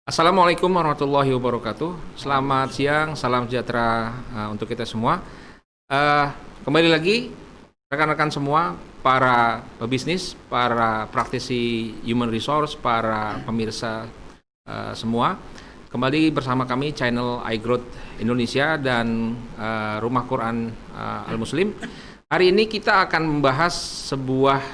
Assalamualaikum warahmatullahi wabarakatuh. Selamat siang, salam sejahtera untuk kita semua. Kembali lagi rekan-rekan semua, para pebisnis, para praktisi human resource, para pemirsa semua. Kembali bersama kami channel iGrowth Indonesia dan Rumah Quran Al-Muslim. Hari ini kita akan membahas sebuah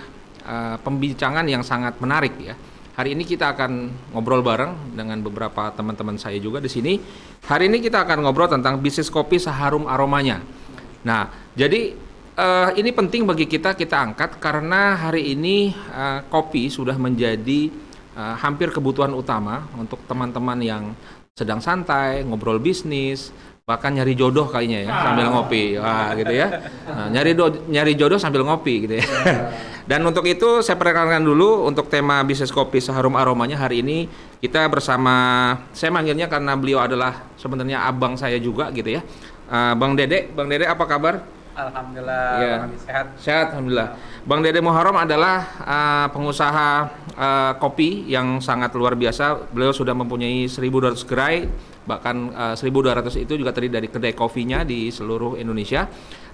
pembincangan yang sangat menarik ya. Hari ini kita akan ngobrol bareng dengan beberapa teman-teman saya juga di sini. Hari ini kita akan ngobrol tentang bisnis kopi seharum aromanya. Nah, jadi ini penting bagi kita angkat karena hari ini kopi sudah menjadi hampir kebutuhan utama untuk teman-teman yang sedang santai, ngobrol bisnis, bahkan nyari jodoh kayaknya ya sambil ngopi. Wah, gitu ya. Nah, nyari jodoh sambil ngopi gitu ya. Dan untuk itu saya perkenalkan dulu untuk tema bisnis kopi seharum aromanya hari ini kita bersama, saya manggilnya karena beliau adalah sebenarnya abang saya juga gitu ya. Bang Dede apa kabar? Alhamdulillah, ya. sehat. Sehat, alhamdulillah. Bang Dede Muharram adalah pengusaha kopi yang sangat luar biasa. Beliau sudah mempunyai 1.200 gerai, bahkan 1.200 itu juga terdiri dari kedai kopinya di seluruh Indonesia.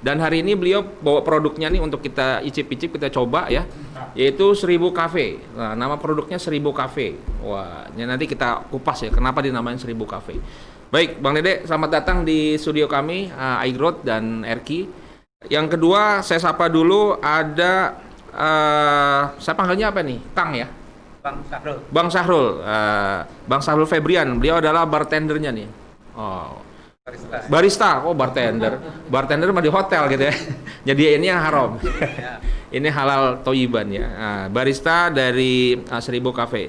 Dan hari ini beliau bawa produknya nih untuk kita icip-icip, kita coba ya, yaitu 1000 Cafe. Nah, nama produknya 1000 Cafe. Wah, ini nanti kita kupas ya, kenapa dinamain 1000 Cafe. Baik, Bang Dede, selamat datang di studio kami, iGrowth dan Erki. Yang kedua, saya sapa dulu ada, saya panggilnya apa nih? Kang ya? Bang Sahrul. Bang Sahrul, Bang Sahrul Febrian, beliau adalah bartendernya nih. Oh, barista, oh bartender mah di hotel gitu ya. Jadi ini yang haram. Ini halal toyiban ya. Barista dari 1000 Cafe.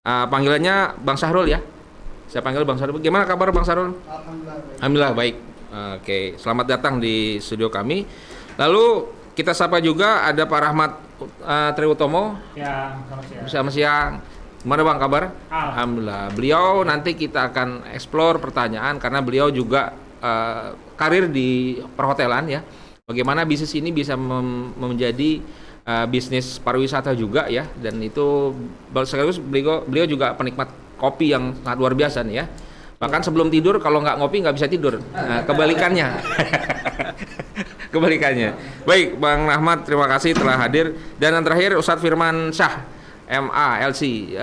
Panggilannya Bang Sahrul ya. Saya panggil Bang Sahrul. Gimana kabar Bang Sahrul? Alhamdulillah baik. Oke, selamat datang di studio kami. Lalu kita sapa juga ada Pak Rahmat Triutomo. Ya, selamat siang. Gimana Bang kabar? Alhamdulillah. Beliau nanti kita akan explore pertanyaan karena beliau juga karir di perhotelan ya. Bagaimana bisnis ini bisa menjadi bisnis pariwisata juga ya, dan itu sekaligus beliau juga penikmat kopi yang sangat luar biasa nih ya. Bahkan sebelum tidur kalau nggak ngopi nggak bisa tidur. Nah, kebalikannya. Kebalikannya. Baik, Bang Rahmat, terima kasih telah hadir. Dan yang terakhir Ustadz Firman Syah, MA, LC.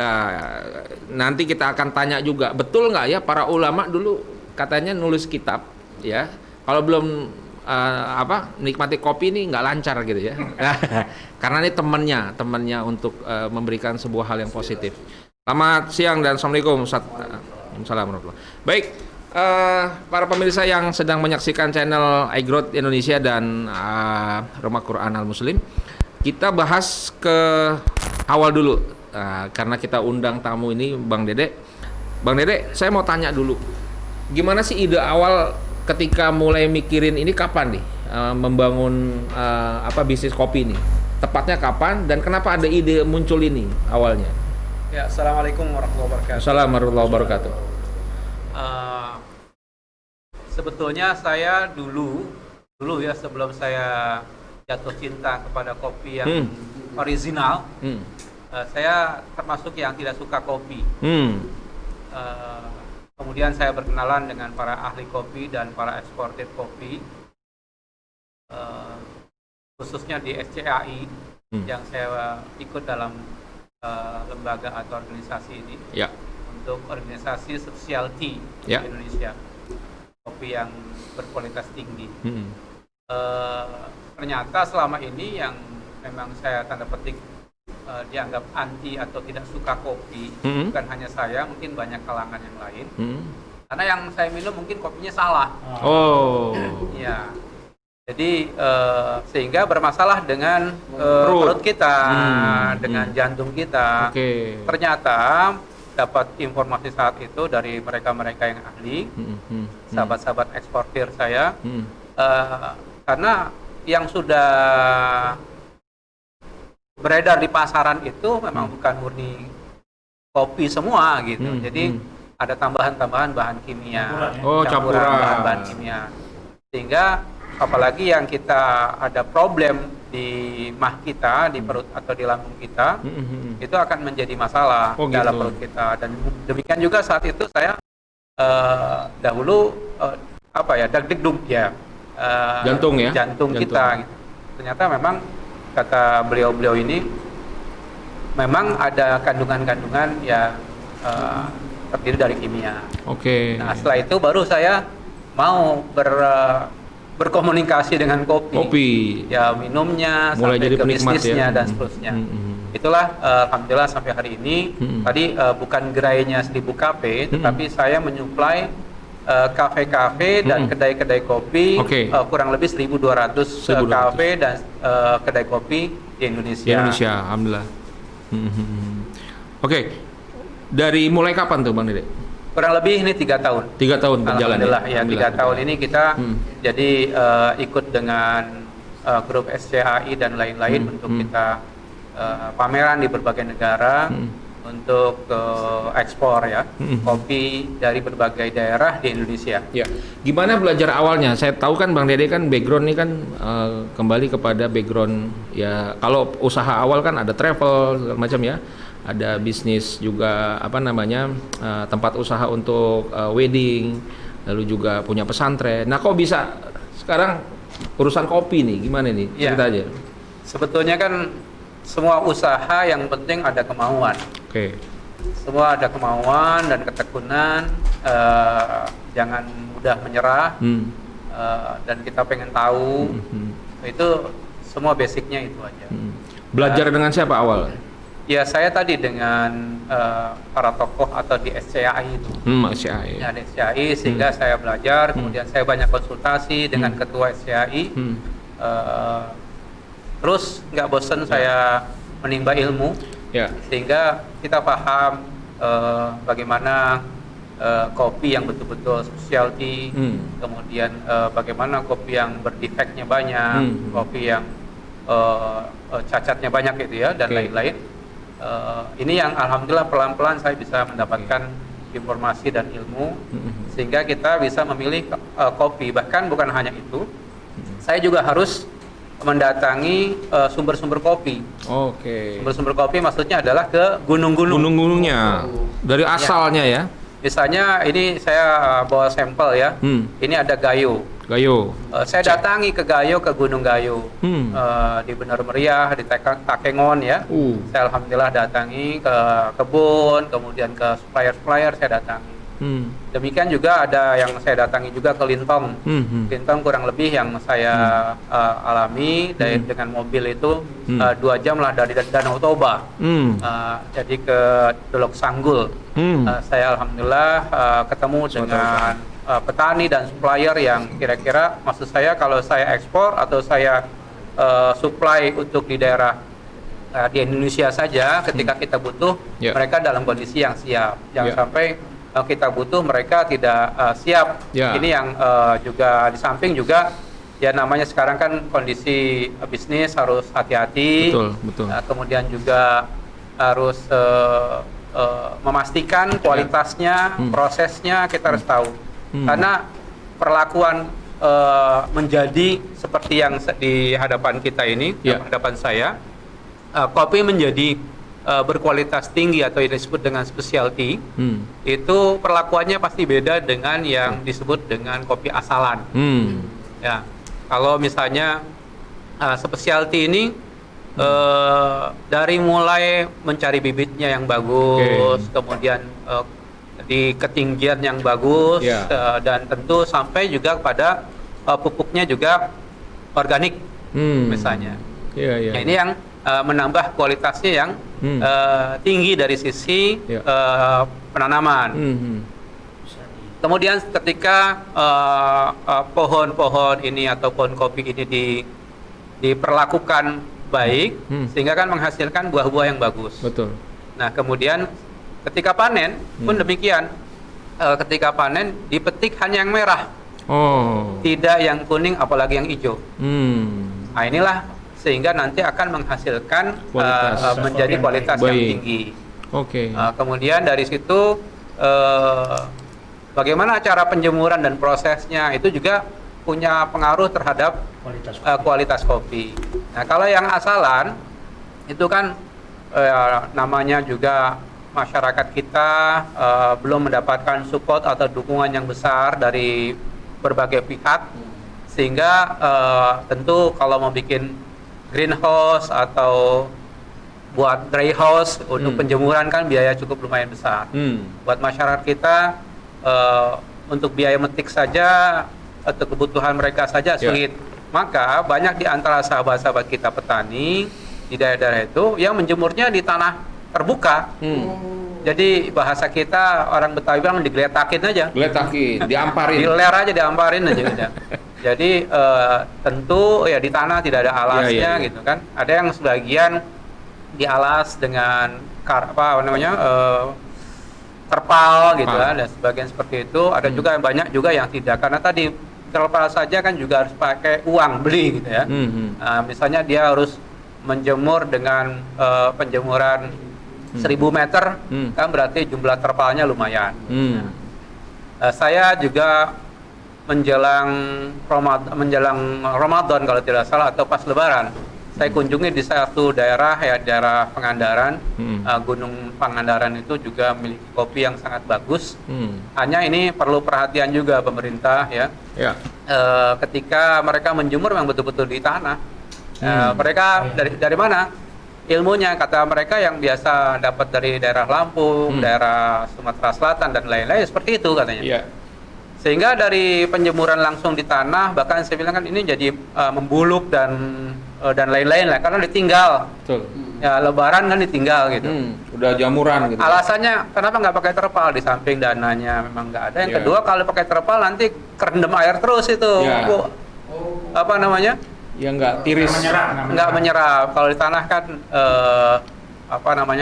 Nanti kita akan tanya juga, betul nggak ya para ulama dulu katanya nulis kitab ya. Kalau belum nikmati kopi ini nggak lancar gitu ya. Karena ini temannya untuk memberikan sebuah hal yang positif. Selamat siang dan assalamualaikum Ustadz. Assalamualaikum. Baik, para pemirsa yang sedang menyaksikan channel iGrowth Indonesia dan Rumah Quran Al-Muslim, kita bahas ke awal dulu karena kita undang tamu ini Bang Dede. Bang Dede, saya mau tanya dulu, gimana sih ide awal ketika mulai mikirin ini kapan nih membangun bisnis kopi ini? Tepatnya kapan dan kenapa ada ide muncul ini awalnya? Ya, assalamualaikum warahmatullahi wabarakatuh. Assalamualaikum warahmatullahi wabarakatuh. Sebetulnya saya dulu ya sebelum saya jatuh cinta kepada kopi yang original, saya termasuk yang tidak suka kopi. Kemudian saya berkenalan dengan para ahli kopi dan para eksportir kopi, khususnya di SCAI yang saya ikut dalam lembaga atau organisasi ini ya, untuk organisasi specialty ya, di Indonesia, kopi yang berkualitas tinggi. Ternyata selama ini yang memang saya tanda petik dianggap anti atau tidak suka kopi, bukan hanya saya, mungkin banyak kalangan yang lain. Karena yang saya minum mungkin kopinya salah. Oh. Ya. Jadi sehingga bermasalah dengan perut kita, dengan jantung kita. Ternyata dapat informasi saat itu dari mereka-mereka yang ahli, sahabat-sahabat eksportir saya, karena yang sudah beredar di pasaran itu memang bukan murni kopi semua gitu. Jadi ada tambahan-tambahan bahan kimia, campuran bahan-bahan kimia, sehingga apalagi yang kita ada problem di mah kita, di perut atau di lambung kita, itu akan menjadi masalah dalam perut kita. Dan demikian juga saat itu saya dahulu dag-dig-dug ya, jantung kita gitu. Ternyata memang kata beliau ini memang ada kandungan-kandungan yang terdiri dari kimia. Nah, setelah itu baru saya mau berkomunikasi dengan kopi. Ya, minumnya, mulai sampai jadi ke bisnisnya ya, dan seterusnya. Itulah alhamdulillah sampai hari ini. Tadi bukan gerainya 1000 kafe, tetapi saya menyuplai kafe-kafe dan kedai-kedai kopi, kurang lebih 1.200 kafe dan kedai kopi di Indonesia. Alhamdulillah. Dari mulai kapan tuh Bang Dede? Kurang lebih ini 3 tahun. 3 tahun berjalan. Alhamdulillah ya, 3 tahun ini kita jadi ikut dengan grup SCAI dan lain-lain untuk kita pameran di berbagai negara untuk ekspor ya, kopi dari berbagai daerah di Indonesia. Ya. Gimana belajar awalnya? Saya tahu kan Bang Dede kan background ini kan kembali kepada background ya, kalau usaha awal kan ada travel segala macam ya. Ada bisnis juga tempat usaha untuk wedding, lalu juga punya pesantren. Nah, kok bisa sekarang urusan kopi nih, gimana nih? Cerita aja. Sebetulnya kan semua usaha yang penting ada kemauan. Semua ada kemauan dan ketekunan, jangan mudah menyerah, dan kita pengen tahu. Itu semua basicnya itu aja. Belajar dengan siapa awal? Ya, saya tadi dengan para tokoh atau di SCAI itu. SCAI. Ya, di SCAI, sehingga saya belajar, kemudian saya banyak konsultasi dengan ketua SCAI. Terus nggak bosan saya menimba ilmu, sehingga kita paham bagaimana kopi yang betul-betul specialty, kemudian bagaimana kopi yang berdefeknya banyak, kopi yang cacatnya banyak gitu ya, dan lain-lain. Ini yang alhamdulillah pelan-pelan saya bisa mendapatkan informasi dan ilmu, sehingga kita bisa memilih kopi. Bahkan bukan hanya itu, saya juga harus mendatangi sumber-sumber kopi. Sumber-sumber kopi maksudnya adalah ke gunung-gunungnya, dari asalnya ya. Misalnya ini saya bawa sampel ya. Ini ada Gayo. Saya datangi ke Gayo, ke Gunung Gayo, di Bener Meriah, di Takengon ya. Saya alhamdulillah datangi ke kebun, kemudian ke supplier saya datangi. Demikian juga ada yang saya datangi juga ke Lintong. Lintong kurang lebih yang saya alami dengan mobil itu 2 jam lah dari Danau Toba. Jadi ke Dolok Sanggul. Saya alhamdulillah ketemu dengan petani dan supplier yang kira-kira, maksud saya kalau saya ekspor atau saya supply untuk di daerah di Indonesia saja, ketika kita butuh mereka dalam kondisi yang siap. Jangan sampai kita butuh mereka tidak siap. Ini yang juga di samping juga ya, namanya sekarang kan kondisi bisnis harus hati-hati. Betul. Kemudian juga harus memastikan kualitasnya, prosesnya kita harus tahu. Karena perlakuan menjadi seperti yang di hadapan kita ini, di hadapan saya, kopi menjadi berkualitas tinggi atau yang disebut dengan specialty, itu perlakuannya pasti beda dengan yang disebut dengan kopi asalan. Ya, kalau misalnya specialty ini dari mulai mencari bibitnya yang bagus, kemudian di ketinggian yang bagus, dan tentu sampai juga pada pupuknya juga organik, misalnya. Nah, ini yang menambah kualitasnya yang tinggi dari sisi penanaman. Kemudian ketika pohon-pohon ini atau pohon kopi ini diperlakukan baik, sehingga kan menghasilkan buah-buah yang bagus. Nah, kemudian ketika panen pun demikian. Ketika panen dipetik hanya yang merah, tidak yang kuning, apalagi yang hijau. Nah, inilah sehingga nanti akan menghasilkan menjadi kualitas yang tinggi. Kemudian dari situ bagaimana cara penjemuran dan prosesnya itu juga punya pengaruh terhadap kualitas kopi. Nah, kalau yang asalan itu kan namanya juga masyarakat kita belum mendapatkan support atau dukungan yang besar dari berbagai pihak, sehingga tentu kalau mau bikin greenhouse atau buat dry house untuk penjemuran kan biaya cukup lumayan besar. Buat masyarakat kita untuk biaya metik saja atau kebutuhan mereka saja sulit. Maka banyak di antara sahabat-sahabat kita petani di daerah-daerah itu yang menjemurnya di tanah terbuka. Jadi bahasa kita orang Betawi bilang digeletakin aja. Geletakin, diamparin. Diler aja, diamparin aja udah. Jadi tentu ya di tanah tidak ada alasnya gitu kan. Ada yang sebagian dialas dengan terpal gitu kan, dan sebagian seperti itu. Ada juga yang banyak juga yang tidak, karena tadi terpal saja kan juga harus pakai uang beli gitu ya. Misalnya dia harus menjemur dengan penjemuran 1000 meter, kan berarti jumlah terpalnya lumayan. Saya juga menjelang Ramadan kalau tidak salah atau pas Lebaran, saya kunjungi di satu daerah ya, daerah Pangandaran. Gunung Pangandaran itu juga memiliki kopi yang sangat bagus. Hanya ini perlu perhatian juga pemerintah ya. Ketika mereka menjemur memang betul-betul di tanah. Mereka dari mana ilmunya? Kata mereka yang biasa dapat dari daerah Lampung, daerah Sumatera Selatan dan lain-lain seperti itu katanya. Sehingga dari penjemuran langsung di tanah, bahkan saya bilang kan ini jadi membuluk dan lain-lain lah, karena ditinggal. Betul. Ya Lebaran kan ditinggal gitu. Udah jamuran gitu. Alasannya kenapa nggak pakai terpal? Di samping dananya memang nggak ada. Yang kedua, kalau pakai terpal nanti kerendam air terus itu. Apa namanya? Ya nggak tiris. Nggak menyerap. Kalau di tanah kan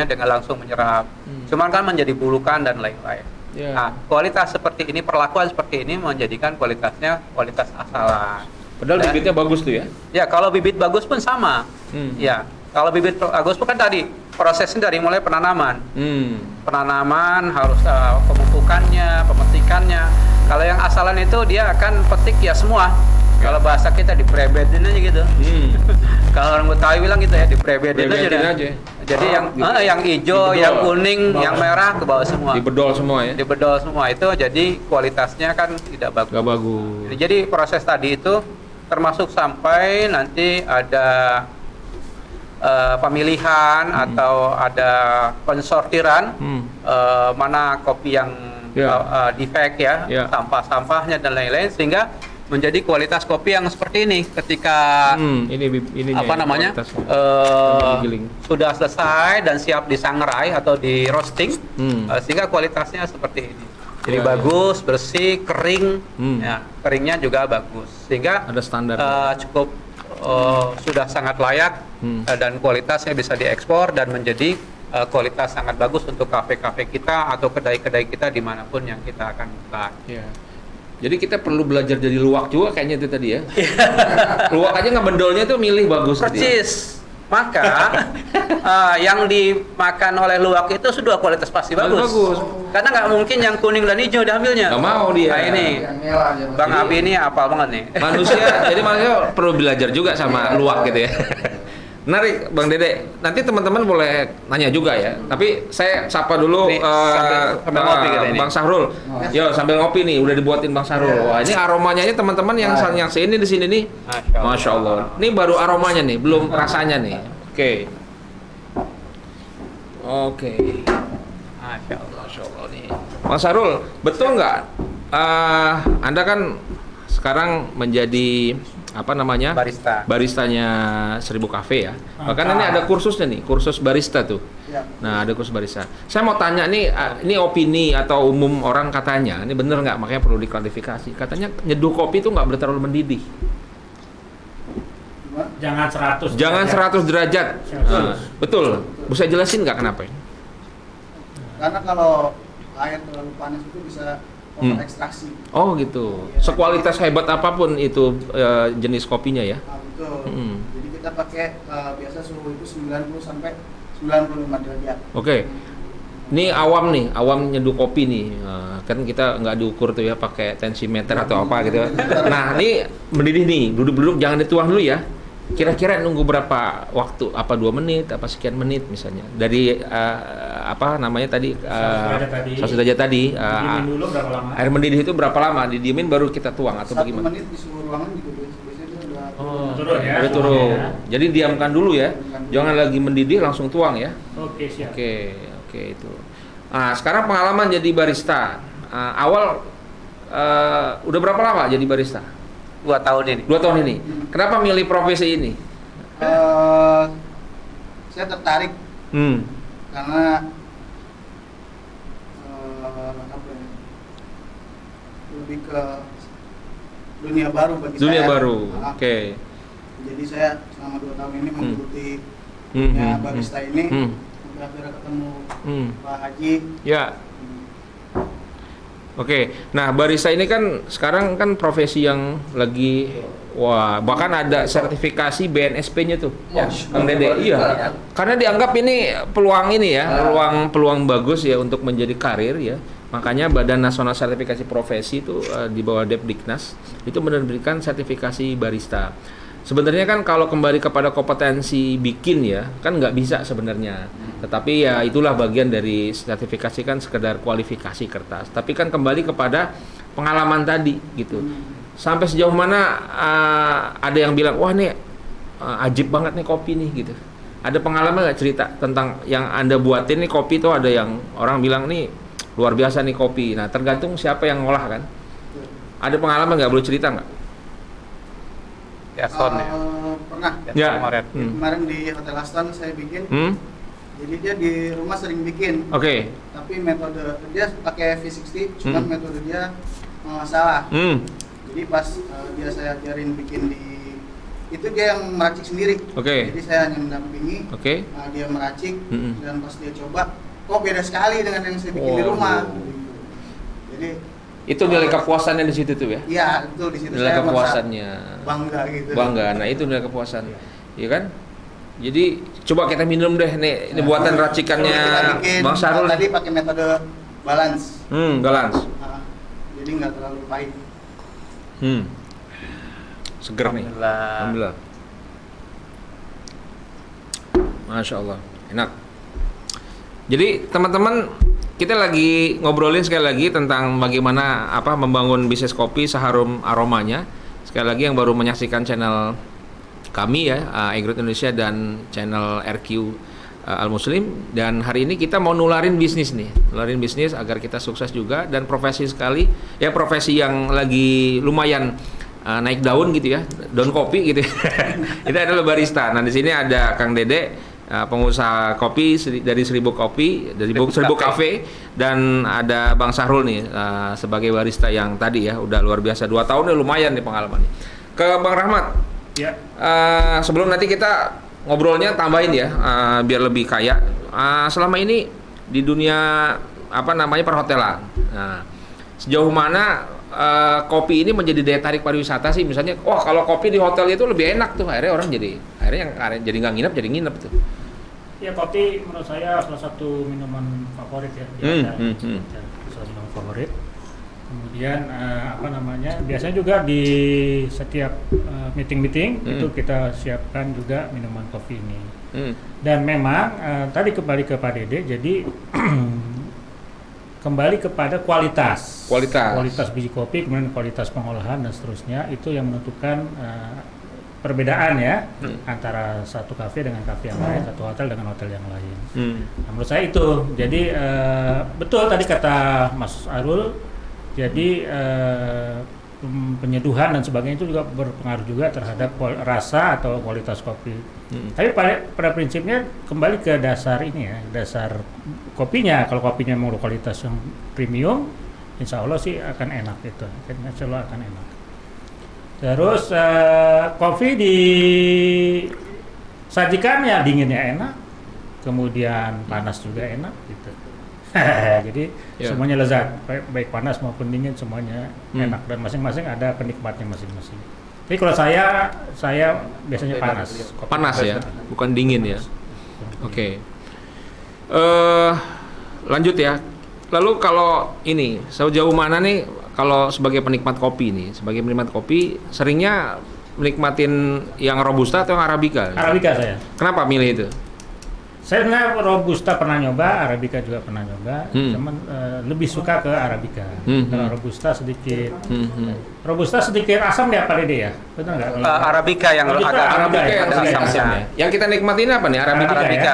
dengan langsung menyerap. Cuman kan menjadi bulukan dan lain-lain. Nah, kualitas seperti ini, perlakuan seperti ini menjadikan kualitasnya kualitas asalan. Padahal bibitnya bagus tuh ya? Ya, kalau bibit bagus pun sama. Ya, kalau bibit bagus pun kan tadi prosesnya dari mulai penanaman. Penanaman harus pemupukannya, pemetikannya. Kalau yang asalan itu dia akan petik ya semua. Kalau bahasa kita diprebedin aja gitu. Kalau orang Betawi bilang gitu ya, diprebedin aja. Jadi yang hijau, yang kuning, yang merah ke bawah semua. Dibedol semua ya? Dibedol semua itu, jadi kualitasnya kan tidak bagus. Gak bagus. Jadi proses tadi itu termasuk sampai nanti ada pemilihan atau ada pensortiran mana kopi yang defect ya, sampah-sampahnya dan lain-lain, sehingga menjadi kualitas kopi yang seperti ini ketika sudah selesai dan siap disangrai atau di roasting, sehingga kualitasnya seperti ini. Jadi bagus, bersih, kering, ya, keringnya juga bagus, sehingga ada standar cukup sudah sangat layak dan kualitasnya bisa diekspor dan menjadi kualitas sangat bagus untuk kafe-kafe kita atau kedai-kedai kita dimanapun yang kita akan buka. Jadi kita perlu belajar jadi luwak juga kayaknya itu tadi ya. Luwak aja ngebendolnya tuh milih bagus. Percis. Maka yang dimakan oleh luwak itu sudah kualitas pasti bagus. Karena nggak mungkin yang kuning dan hijau diambilnya. Nggak mau dia. Nah ini, Bang Abi ini apal banget nih. Jadi manusia perlu belajar juga sama luwak gitu ya. Menarik, Bang Dede. Nanti teman-teman boleh nanya juga ya. Tapi saya sapa dulu sambil ngopi Bang Sahrul. Yo, sambil ngopi nih, udah dibuatin Bang Sahrul. Wah, ini aromanya teman-teman yang sini di sini nih. Masya Allah. Ini baru aromanya nih, belum rasanya nih. Oke. Masya Allah nih. Bang Sahrul, betul nggak? Anda kan sekarang menjadi baristanya 1000 Cafe ya. Bahkan ini ada kursusnya nih, kursus barista tuh. Nah, ada kursus barista. Saya mau tanya nih, ini opini atau umum orang katanya, ini bener nggak? Makanya perlu diklarifikasi. Katanya nyeduh kopi itu nggak boleh terlalu mendidih. Jangan 100 derajat. Betul. Bisa jelasin nggak kenapa? Karena kalau air terlalu panas itu bisa ekstraksi. Oh gitu. Sekualitas hebat apapun itu jenis kopinya ya. Betul. Jadi kita pakai biasa suhu itu 90 sampai 95 derajat. Oke. Ini awam nih, awam nyeduh kopi nih. Kan kita nggak diukur tuh ya pakai tensimeter atau apa gitu. Nah, ini mendidih nih, duduk-duduk jangan dituang dulu ya. Kira-kira nunggu berapa waktu? Apa 2 menit? Apa sekian menit misalnya? Dari apa namanya tadi? 100 derajat tadi. Didiemin dulu berapa lama? Air mendidih itu berapa lama? Didiemin baru kita tuang atau 1 bagaimana? menit di suhu ruangan gitu biasanya dia udah turun ya. Udah turun. Ya. Jadi diamkan dulu ya. Jangan lagi mendidih langsung tuang ya. Oke, siap. Oke itu. Nah, sekarang pengalaman jadi barista. Awal udah berapa lama jadi barista? 2 tahun ini. 2 tahun ini. Kenapa milih profesi ini? Saya tertarik karena apa ya, lebih ke dunia baru bagi Dunia saya. baru. Nah, Oke. Jadi saya selama 2 tahun ini mengikuti dunia barista ini, sampai akhirnya ketemu Pak Haji. Ya. Oke. Nah, barista ini kan sekarang kan profesi yang lagi bahkan ada sertifikasi BNSP-nya tuh. Kang Dede. Iya. Karena dianggap ini peluang ini ya, peluang bagus ya untuk menjadi karir ya. Makanya Badan Nasional Sertifikasi Profesi itu di bawah Depdiknas itu menerbitkan sertifikasi barista. Sebenarnya kan kalau kembali kepada kompetensi bikin ya, kan nggak bisa sebenarnya. Tetapi ya itulah bagian dari sertifikasi kan sekedar kualifikasi kertas. Tapi kan kembali kepada pengalaman tadi gitu. Sampai sejauh mana ada yang bilang, wah nih ajib banget nih kopi nih gitu. Ada pengalaman nggak cerita tentang yang Anda buatin nih kopi tuh ada yang orang bilang nih luar biasa nih kopi. Nah tergantung siapa yang ngolah kan. Ada pengalaman nggak, boleh cerita nggak? Ya, pernah. Ya. Kemarin di Hotel Aston saya bikin. Jadi dia di rumah sering bikin. Oke. Tapi metode dia pakai V60, cuman metode dia salah. Jadi pas dia saya ajarin bikin itu dia yang meracik sendiri. Oke. Jadi saya hanya mendampingi. Oke. Dia meracik dan pas dia coba, kok beda sekali dengan yang saya bikin di rumah. Jadi itu nilai kepuasannya di situ tuh ya? Iya, betul di situ Nilai saya kepuasannya. Bangga gitu. Bangga. Nah, itu nilai kepuasan. Iya kan? Jadi coba kita minum deh nih, ini buatan racikannya Bang Sarul. Tadi pakai metode balance. Balance. Jadi nggak terlalu pahit. Seger nih. Alhamdulillah. Masya Allah, enak. Jadi teman-teman, kita lagi ngobrolin sekali lagi tentang bagaimana membangun bisnis kopi seharum aromanya. Sekali lagi yang baru menyaksikan channel kami ya, Egrut Indonesia dan channel RQ Al Muslim, dan hari ini kita mau nularin bisnis agar kita sukses juga, dan profesi sekali ya, profesi yang lagi lumayan naik daun gitu ya, daun kopi gitu. Itu adalah barista. Nah, di sini ada Kang Dede, pengusaha kopi dari 1000 Kopi, dari 1000 Cafe, dan ada Bang Sahrul nih sebagai barista yang tadi ya udah luar biasa, 2 tahun ya, lumayan nih pengalamannya. Ke Bang Rahmat. Ya. Sebelum nanti kita ngobrolnya tambahin ya, biar lebih kaya. Selama ini di dunia perhotelan. Nah, sejauh mana kopi ini menjadi daya tarik pariwisata sih? Misalnya, wah kalau kopi di hotel itu lebih enak tuh, akhirnya orang jadi nggak nginep, jadi nginep tuh. Ya, kopi menurut saya salah satu minuman favorit ya. Salah minuman favorit. Kemudian biasanya juga di setiap meeting itu kita siapkan juga minuman kopi ini. Dan memang tadi kembali ke Pak Dede, jadi kembali kepada kualitas biji kopi, kemudian kualitas pengolahan dan seterusnya, itu yang menentukan perbedaan ya antara satu kafe dengan kafe yang lain, satu hotel dengan hotel yang lain. Nah, menurut saya itu, jadi betul tadi kata Mas Arul, jadi penyeduhan dan sebagainya itu juga berpengaruh juga terhadap rasa atau kualitas kopi. Tapi pada prinsipnya kembali ke dasar ini ya, dasar kopinya. Kalau kopinya mau kualitas yang premium, insya Allah sih akan enak itu. Insya Allah akan enak. Terus kopi disajikannya dinginnya enak, kemudian panas juga enak gitu. Jadi semuanya lezat, baik panas maupun dingin semuanya enak, dan masing-masing ada penikmatnya masing-masing. Jadi kalau saya biasanya panas. Panas ya, bukan dingin ya. Oke. lanjut ya. Lalu kalau ini sejauh mana nih kalau sebagai penikmat kopi nih, sebagai penikmat kopi seringnya menikmatin yang robusta atau yang arabica? Arabica saya. Kenapa milih itu? Saya sebenarnya robusta pernah nyoba, arabica juga pernah nyoba, cuman lebih suka ke arabica. Kalau robusta sedikit asam dia apa Dede ya? Benar nggak? Arabica yang Arabica yang ada asamnya. Yang kita nikmatin apa nih? Arabica,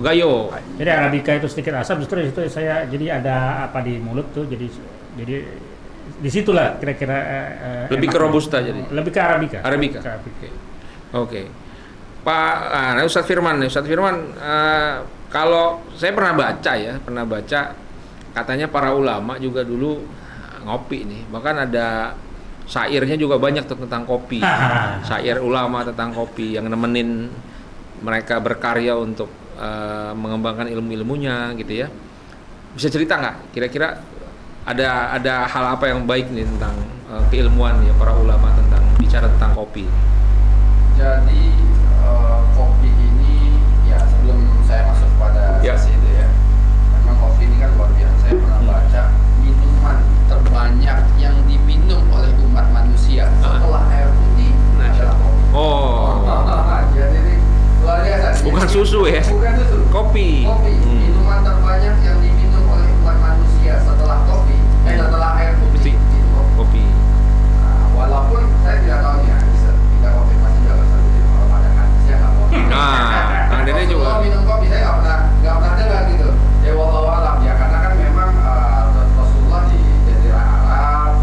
Gayo. Jadi arabica itu sedikit asam, justru itu saya jadi ada apa di mulut tuh, jadi disitulah kira-kira lebih ke robusta jadi. Lebih ke arabica. Arabica. Oke. Pak Ustadz Firman, kalau saya pernah baca katanya para ulama juga dulu ngopi nih, bahkan ada syairnya juga banyak tentang kopi. Syair ulama tentang kopi yang nemenin mereka berkarya untuk mengembangkan ilmu-ilmunya gitu ya. Bisa cerita nggak kira-kira ada hal apa yang baik nih tentang keilmuan ya para ulama tentang bicara tentang kopi? Jadi kopi ini ya sebelum saya masuk pada sesi itu ya, memang kopi ini kan luar biasa. Saya pernah baca minuman terbanyak yang diminum oleh umat manusia setelah air putih adalah kopi. Jadi ini luar biasa. Bukan susu ya? Bukan susu. Kopi. Minuman terbanyak yang diminum oleh umat manusia setelah kopi setelah air putih itu kopi. Walaupun saya tidak tahu nih kita kopi masih juga sebutin kalau ada hadisnya nggak mau. Kang Dede juga minum kopi saya nggak pernah dengar gitu. Ya wallahu alam ya, karena kan memang Rasulullah di Jazirah Arab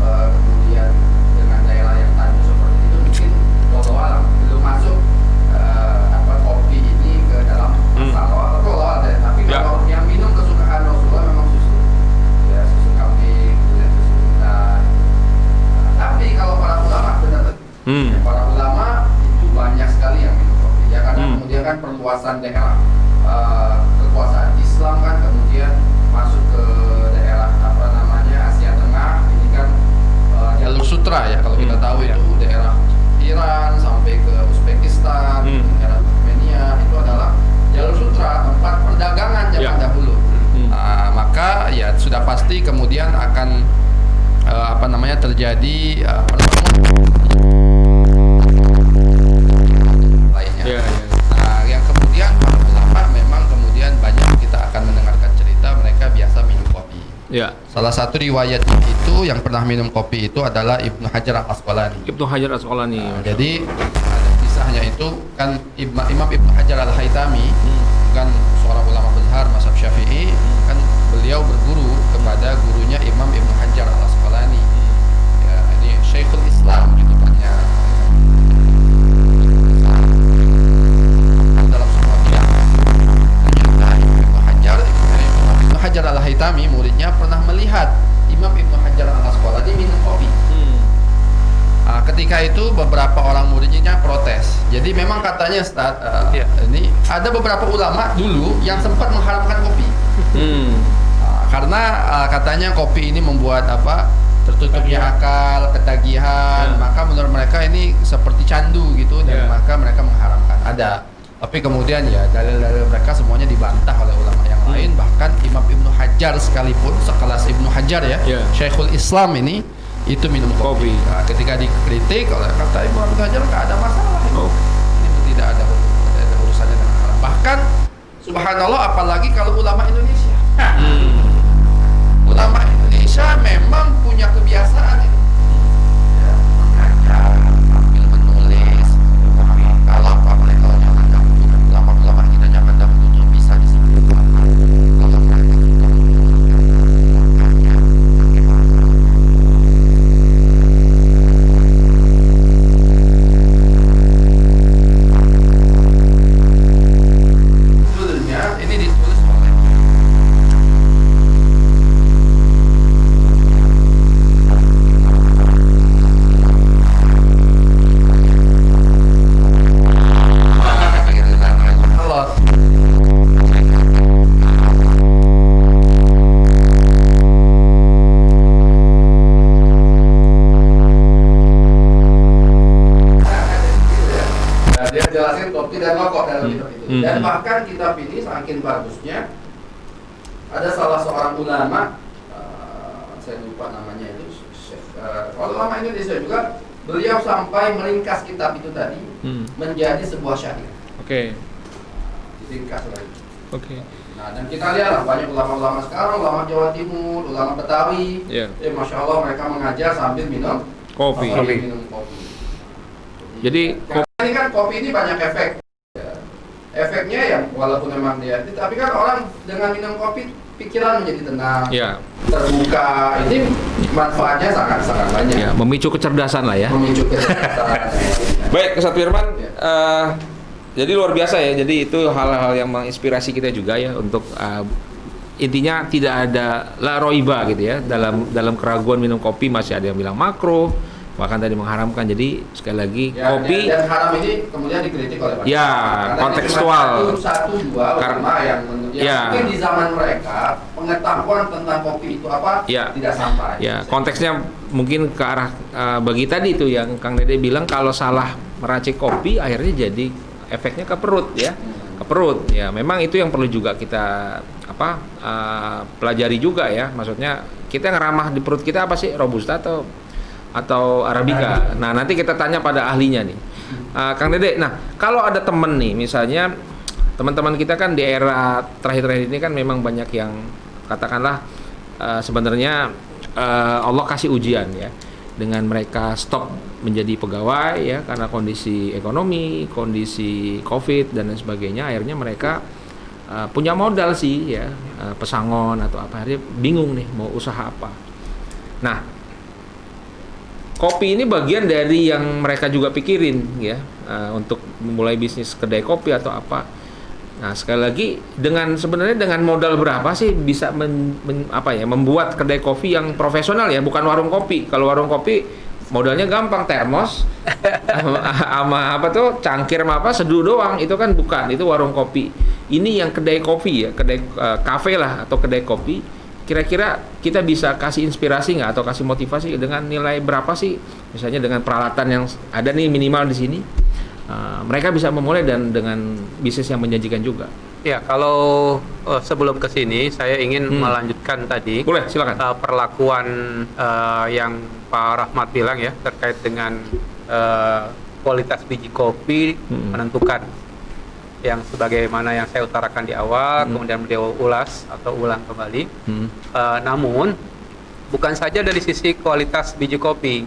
kemudian dengan daerah yang tandus seperti itu mungkin wallahu alam belum masuk kopi ini ke dalam masalah atau wallahu alam. Tapi kalau yang minum kesukaan Rasulullah memang susu. Ya susu kambing, kemudian susu unta. Tapi kalau para ulama benar para ulama itu banyak sekali yang minum kopi ya, karena kemudian kan perluasan daerah kekuasaan Islam kan kemudian masuk ke daerah Asia Tengah ini kan jalur sutra ya, kalau kita tahu itu daerah Iran sampai ke Uzbekistan, daerah Turkmenia itu adalah jalur sutra, tempat perdagangan zaman dahulu. Maka ya sudah pasti kemudian akan terjadi lainnya. Nah, yang kemudian para ulama memang kemudian banyak kita akan mendengarkan cerita mereka biasa minum kopi. Salah satu riwayat itu yang pernah minum kopi itu adalah Ibnu Hajar Al-Asqalani. Jadi ada kisahnya itu kan Imam Ibnu Hajar Al-Haytami kan seorang ulama besar mazhab Syafi'i, kan beliau berguru kepada gurunya Imam Ibnu Hajar Al-Asqalani. Ya, ini Syekhul Islam gitu kan ya. Dalam sebuah bidang. Ternyata Ibnu Hajar Al-Haytami muridnya pernah melihat Imam Ibnu Hajar Al-Asqalani minum kopi. Ketika itu beberapa orang muridnya protes. Jadi memang katanya ini ada beberapa ulama dulu yang sempat mengharamkan kopi. Karena katanya kopi ini membuat tertutupnya akal, ketagihan. Maka menurut mereka ini seperti candu gitu, dan maka mereka mengharamkan. Ada. Tapi kemudian ya dalil-dalil mereka semuanya dibantah oleh ulama yang lain. Bahkan Imam Ibnu Hajar sekalipun, sekelas Ibnu Hajar ya, Syekhul Islam ini itu minum kopi. Nah, ketika dikritik oleh kata Ibnu Hajar nggak ada masalah ini tidak ada urusannya dengan haram. Bahkan subhanallah, apalagi kalau ulama Indonesia. Ulama Indonesia memang punya kebiasaan itu. Ya, mengajar, sambil menulis. Kalau mereka zaman dahulu, ulama kita zaman dahulu bisa disebut kalau mereka ini ditulis oleh Dan bahkan kitab ini saking bagusnya, ada salah seorang ulama, saya lupa namanya itu, ulama Indonesia juga, beliau sampai meringkas kitab itu tadi menjadi sebuah syair. Diringkas lagi. Nah, dan kita lihat banyak ulama-ulama sekarang, ulama Jawa Timur, ulama Betawi, masya Allah mereka mengajar sambil minum kopi. Jadi ini kan kopi ini banyak efek. Efeknya ya walaupun memang dia, tapi kan orang dengan minum kopi pikiran menjadi tenang, terbuka. Ini manfaatnya sangat banyak. Ya, memicu kecerdasan lah ya. Memicu kecerdasan. Baik, Ustadz Firman. Jadi luar biasa ya. Jadi itu hal-hal yang menginspirasi kita juga ya untuk intinya tidak ada la roiba gitu ya dalam keraguan minum kopi. Masih ada yang bilang makruh, bahkan tadi mengharamkan. Jadi sekali lagi kopi dan haram ini kemudian dikritik oleh masyarakat. Ya, kontekstual. Satu dua ulama yang mungkin di zaman mereka pengetahuan tentang kopi itu apa tidak sampai. Ya, konteksnya mungkin ke arah bagi tadi itu yang Kang Dede bilang kalau salah meracik kopi akhirnya jadi efeknya ke perut ya. Ke perut. Ya, memang itu yang perlu juga kita pelajari juga ya. Maksudnya kita yang ramah di perut kita apa sih? Robusta atau Arabica. Nah, nanti kita tanya pada ahlinya nih. Kang Dede, nah kalau ada temen nih, misalnya teman-teman kita kan di era terakhir-terakhir ini kan memang banyak yang katakanlah sebenarnya Allah kasih ujian ya, dengan mereka stop menjadi pegawai ya karena kondisi ekonomi, kondisi COVID dan lain sebagainya. Akhirnya mereka punya modal sih ya, pesangon atau apa, akhirnya bingung nih mau usaha apa. Nah, kopi ini bagian dari yang mereka juga pikirin ya, untuk memulai bisnis kedai kopi atau apa. Nah, sekali lagi sebenarnya dengan modal berapa sih bisa membuat kedai kopi yang profesional ya, bukan warung kopi. Kalau warung kopi modalnya gampang, termos sama cangkir sama seduh doang, itu kan bukan, itu warung kopi. Ini yang kedai kopi ya, kedai kafe lah atau kedai kopi. Kira-kira kita bisa kasih inspirasi nggak atau kasih motivasi dengan nilai berapa sih, misalnya dengan peralatan yang ada nih minimal di sini, mereka bisa memulai dan dengan bisnis yang menjanjikan juga. Ya, kalau sebelum ke sini saya ingin melanjutkan tadi. Boleh, silakan. Perlakuan yang Pak Rahmat bilang ya terkait dengan kualitas biji kopi menentukan, yang sebagaimana yang saya utarakan di awal, kemudian beliau ulang kembali. Namun bukan saja dari sisi kualitas biji kopi.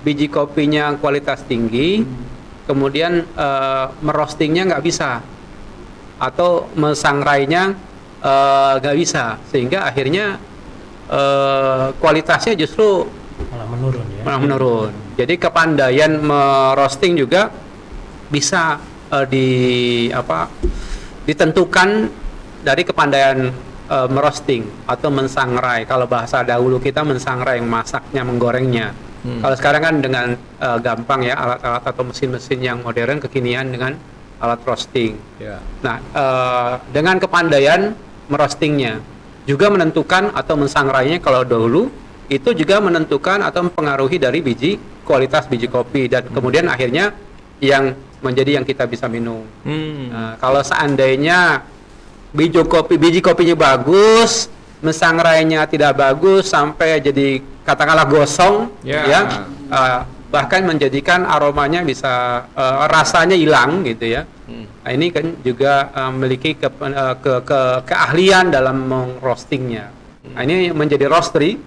Biji kopinya kualitas tinggi, kemudian merostingnya nggak bisa, atau mensangrainya nggak bisa, sehingga akhirnya kualitasnya justru malah menurun. Jadi kepandaian merosting juga bisa ditentukan dari kepandaian merosting atau mensangrai. Kalau bahasa dahulu kita mensangrai, masaknya, menggorengnya. Kalau sekarang kan dengan gampang ya, alat-alat atau mesin-mesin yang modern kekinian dengan alat roasting. Nah, dengan kepandaian merostingnya juga menentukan atau mensangrainya. Kalau dahulu itu juga menentukan atau mempengaruhi dari kualitas biji kopi, dan kemudian akhirnya yang menjadi yang kita bisa minum. Nah, kalau seandainya biji kopinya bagus, mensangrainya tidak bagus sampai jadi katakanlah gosong, bahkan menjadikan aromanya bisa rasanya hilang gitu ya. Nah, ini kan juga memiliki keahlian dalam roastingnya. Nah, ini menjadi roastery,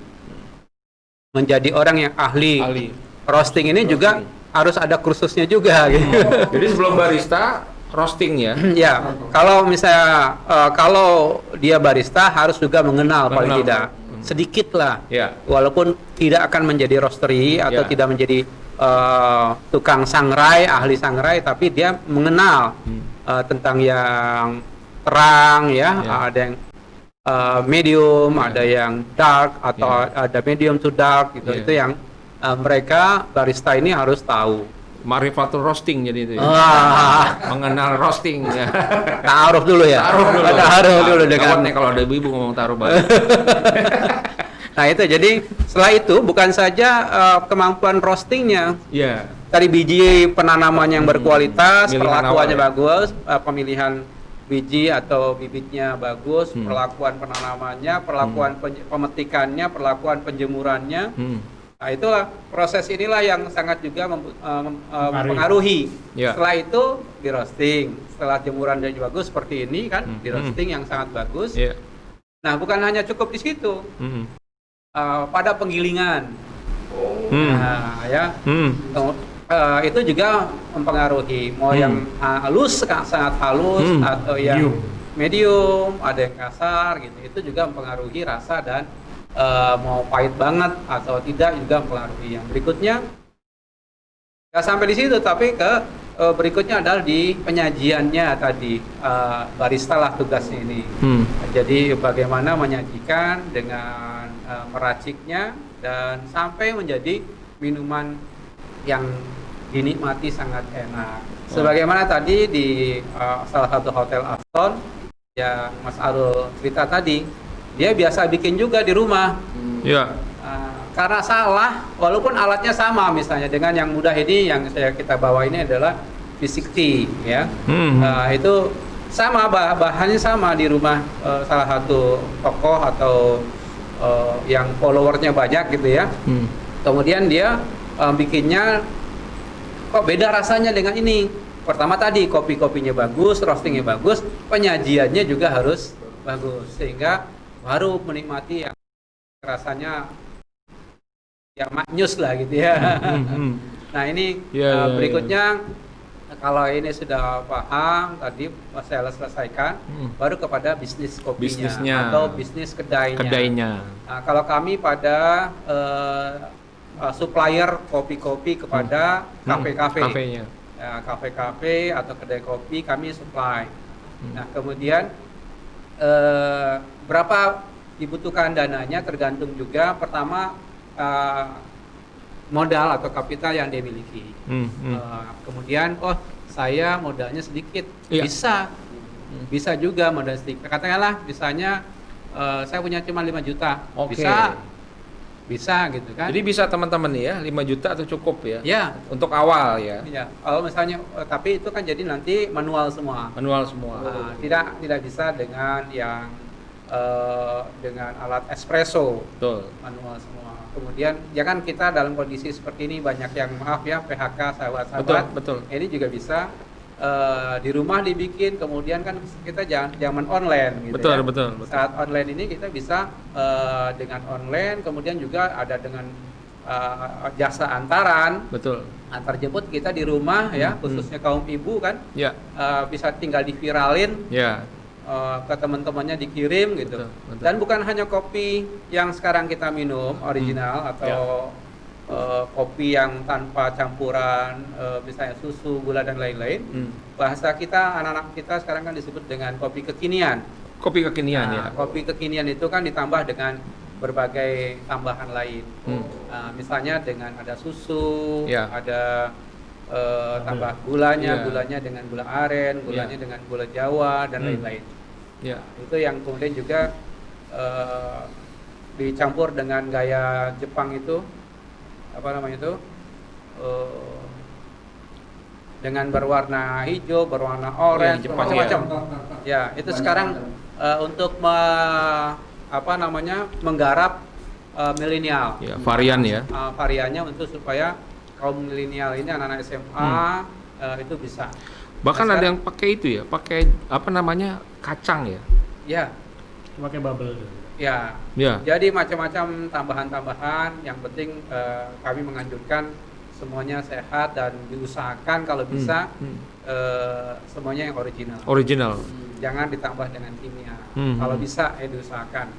menjadi orang yang ahli. Roasting ini juga harus ada kursusnya juga gitu. Jadi sebelum barista roasting ya. Ya, kalau misalnya kalau dia barista harus juga mengenal paling tidak sedikit lah. Walaupun tidak akan menjadi roastery atau tidak menjadi tukang sangrai, ahli sangrai, tapi dia mengenal tentang yang terang ya, ada yang medium, ada yang dark atau ada medium to dark gitu. Itu yang mereka barista ini harus tahu. Marifatul roasting jadi itu ya. Mengenal roasting ya. Ta'aruf dulu ya. Ta'aruf dulu dengan kalau ada ibu ngomong ta'aruf banget. Nah itu jadi setelah itu bukan saja kemampuan roastingnya, tadi biji penanamannya yang berkualitas, perlakuannya bagus, pemilihan biji atau bibitnya bagus, perlakuan penanamannya, perlakuan pemetikannya, perlakuan penjemurannya. Nah itulah proses inilah yang sangat juga mempengaruhi. Setelah itu di roasting, setelah jemuran jadi bagus seperti ini kan, di roasting yang sangat bagus. Nah bukan hanya cukup di situ, pada penggilingan. Nah ya, itu juga mempengaruhi. Mau yang halus, sangat halus, atau yang medium, ada yang kasar gitu. Itu juga mempengaruhi rasa dan mau pahit banget atau tidak juga mempengaruhi. Yang berikutnya nggak sampai di situ, tapi berikutnya adalah di penyajiannya tadi. Barista lah tugasnya ini. Jadi bagaimana menyajikan dengan meraciknya dan sampai menjadi minuman yang dinikmati sangat enak. Sebagaimana tadi di salah satu hotel Aston yang Mas Arul cerita tadi, dia biasa bikin juga di rumah. Karena salah, walaupun alatnya sama, misalnya dengan yang mudah ini yang kita bawa ini adalah V60 ya. Itu sama, bahannya sama di rumah salah satu tokoh atau yang followernya banyak gitu ya. Kemudian dia bikinnya kok beda rasanya dengan ini. Pertama tadi kopinya bagus, roastingnya bagus, penyajiannya juga harus bagus sehingga baru menikmati yang rasanya yang maknyus lah gitu ya. Nah ini berikutnya kalau ini sudah paham tadi saya selesaikan, baru kepada bisnis kopinya atau bisnis kedainya. Nah, kalau kami pada supplier kopi-kopi kepada kafe-kafe, kafe-kafe atau kedai kopi kami supply. Nah kemudian berapa dibutuhkan dananya tergantung juga pertama modal atau kapital yang dia miliki. Kemudian saya modalnya sedikit, bisa juga modal sedikit. Katakanlah misalnya saya punya cuma 5 juta, bisa gitu kan. Jadi bisa teman-teman ya 5 juta atau cukup ya? Untuk awal ya. Kalau misalnya tapi itu kan jadi nanti manual semua. Tidak bisa dengan yang dengan alat espresso. Manual semua. Kemudian ya kan kita dalam kondisi seperti ini banyak yang PHK sahabat-sahabat. Ini juga bisa di rumah dibikin, kemudian kan kita zaman online gitu. Betul. Saat online ini kita bisa dengan online, kemudian juga ada dengan jasa antaran. Antar jemput kita di rumah ya, khususnya kaum ibu kan. Bisa tinggal diviralin. Ke teman-temannya dikirim gitu. Dan bukan hanya kopi yang sekarang kita minum original atau kopi yang tanpa campuran misalnya susu, gula dan lain-lain. Bahasa kita, anak-anak kita sekarang kan disebut dengan kopi kekinian. Kopi kekinian itu kan ditambah dengan berbagai tambahan lain. Misalnya dengan ada susu, ada tambah gulanya dengan gula aren, gulanya dengan gula Jawa dan lain-lain. Itu yang kemudian juga dicampur dengan gaya Jepang itu dengan berwarna hijau, berwarna orange, macam-macam. Itu sekarang untuk menggarap milenial. Varian ya. Variannya untuk supaya kaum milenial ini anak-anak SMA itu bisa. Bahkan ada yang pakai itu ya, pakai kacang ya. Pakai bubble. Jadi macam-macam tambahan-tambahan. Yang penting kami menganjurkan semuanya sehat dan diusahakan kalau bisa semuanya yang original. Jangan ditambah dengan kimia. Kalau bisa diusahakan.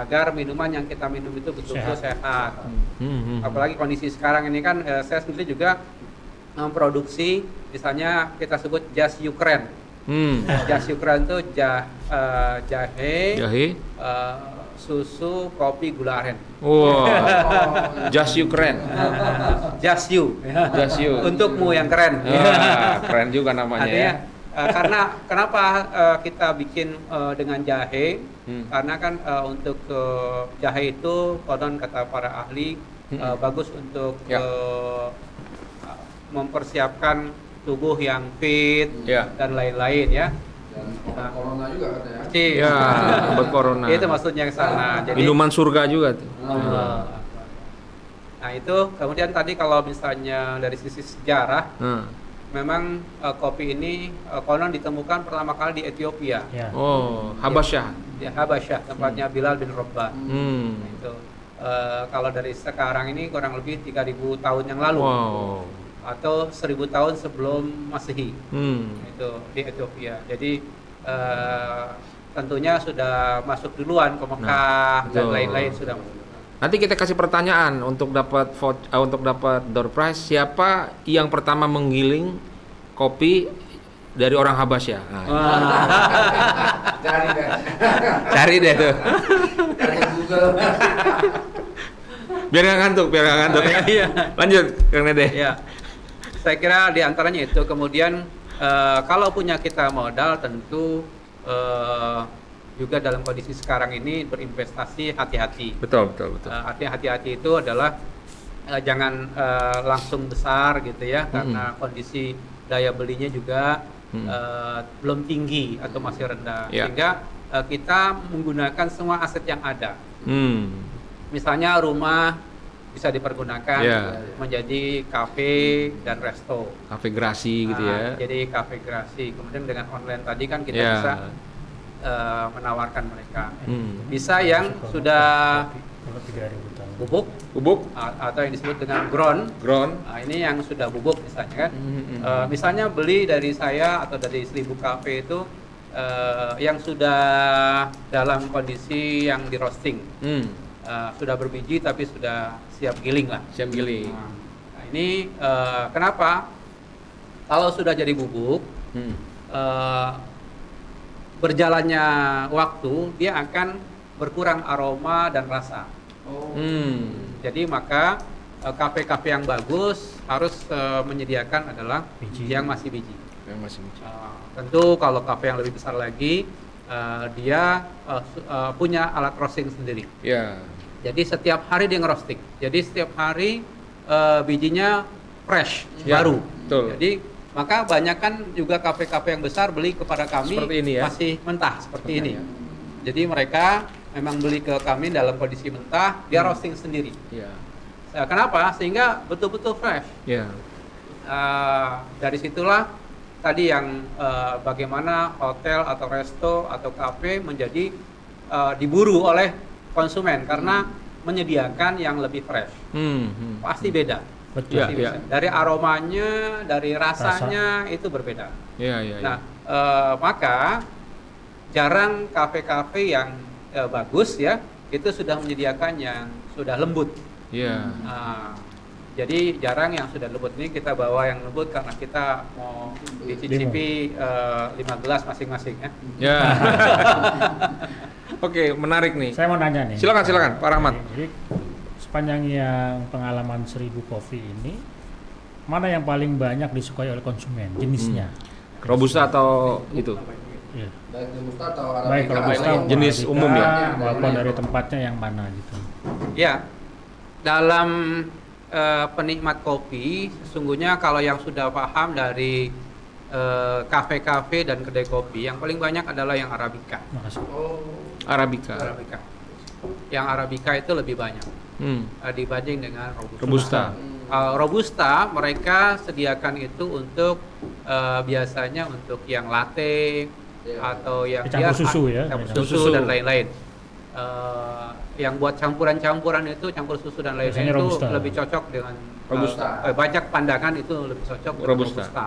Agar minuman yang kita minum itu betul-betul sehat. Apalagi kondisi sekarang ini kan saya sendiri juga memproduksi, misalnya kita sebut jas Ukraine. Jas Ukraine itu jahe, susu, kopi, gula aren. Jas Ukraine. Jas you. Untukmu yang keren. Keren juga namanya. Artinya, Karena kenapa kita bikin dengan jahe? Karena kan untuk jahe itu konon kata para ahli bagus untuk mempersiapkan tubuh yang fit dan lain-lain ya. Dan corona juga katanya. Ya, obat corona. Itu maksudnya ke sana. Jadi minuman surga juga tuh. Nah itu kemudian tadi kalau misalnya dari sisi sejarah, memang kopi ini konon ditemukan pertama kali di Ethiopia. Ya. Oh, Habasyah. Di Habasyah, tempatnya Bilal bin Rabah. Itu kalau dari sekarang ini kurang lebih 3.000 tahun yang lalu. Wow. Atau 1.000 tahun sebelum Masehi. Itu di Ethiopia. Jadi tentunya sudah masuk duluan ke Mekah dan lain-lain sudah masuk. Nanti kita kasih pertanyaan untuk dapat door prize, siapa yang pertama menggiling kopi dari orang Habasyah. Cari deh. Cari deh tuh. Cari Google. Biar nggak ngantuk. Iya. Lanjut, Kang Dede. Ya. Saya kira di antaranya itu. Kemudian kalau punya kita modal tentu juga dalam kondisi sekarang ini berinvestasi hati-hati. Betul. Hati-hati itu adalah jangan langsung besar gitu ya, karena kondisi daya belinya juga belum tinggi atau masih rendah, sehingga kita menggunakan semua aset yang ada. Misalnya rumah bisa dipergunakan menjadi kafe dan resto. Kafe gerasi gitu ya. Jadi kafe gerasi. Kemudian dengan online tadi kan kita bisa menawarkan mereka. Bisa yang sudah bubuk atau yang disebut dengan ground. Nah, ini yang sudah bubuk misalnya kan. Misalnya beli dari saya atau dari 1000 kafe itu yang sudah dalam kondisi yang di roasting. Sudah berbiji tapi sudah siap giling lah. Nah, ini kenapa? Kalau sudah jadi bubuk, berjalannya waktu dia akan berkurang aroma dan rasa. Jadi maka kafe-kafe yang bagus harus menyediakan adalah yang masih biji. Tentu kalau kafe yang lebih besar lagi dia punya alat roasting sendiri. Jadi setiap hari dia ngerosting. Jadi setiap hari bijinya fresh, baru. Betul. Jadi maka banyak kan juga kafe-kafe yang besar beli kepada kami ini, ya? masih mentah seperti ini. Jadi mereka memang beli ke kami dalam kondisi mentah, dia roasting sendiri. Kenapa? Sehingga betul-betul fresh. Dari situlah tadi yang bagaimana hotel atau resto atau kafe menjadi diburu oleh konsumen karena menyediakan yang lebih fresh. Pasti beda. Betul. Dari aromanya, dari rasanya itu berbeda. Nah, maka jarang kafe-kafe yang bagus ya itu sudah menyediakan yang sudah lembut. Jadi jarang yang sudah lembut, ini kita bawa yang lembut karena kita mau dicicipi 5 gelas masing-masing ya. Oke, menarik nih. Saya mau nanya nih. Silakan, Pak Rahmat. Jadi sepanjang yang pengalaman 1000 kopi ini, mana yang paling banyak disukai oleh konsumen jenisnya? Robusta atau itu? Baik Robusta atau Robusta jenis umum ya? Maupun dari tempatnya yang mana gitu? Ya, dalam penikmat kopi, sesungguhnya kalau yang sudah paham dari kafe-kafe dan kedai kopi, yang paling banyak adalah yang Arabica. Arabica. Yang Arabica itu lebih banyak dibanding dengan Robusta. Robusta mereka sediakan itu untuk biasanya untuk yang latte atau yang campur susu ya, susu dan lain-lain. Yang buat campuran-campuran itu campur susu dan lain-lain itu Robusta. Lebih cocok dengan Robusta. Banyak pandangan itu lebih cocok dengan Robusta.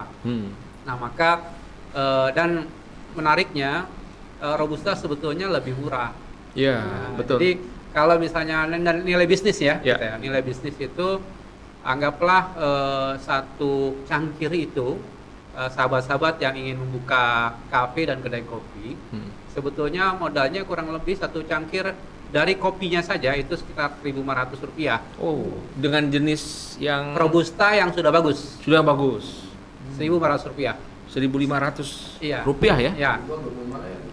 Nah maka dan menariknya Robusta sebetulnya lebih murah. Betul. Jadi kalau misalnya nilai bisnis ya, gitu ya, nilai bisnis itu anggaplah satu cangkir itu sahabat-sahabat yang ingin membuka kafe dan kedai kopi, sebetulnya modalnya kurang lebih satu cangkir dari kopinya saja itu sekitar Rp1.500. Oh, dengan jenis yang Robusta yang sudah bagus. Sudah bagus. Rp1.500. 1.500 Iya. rupiah ya? Ya.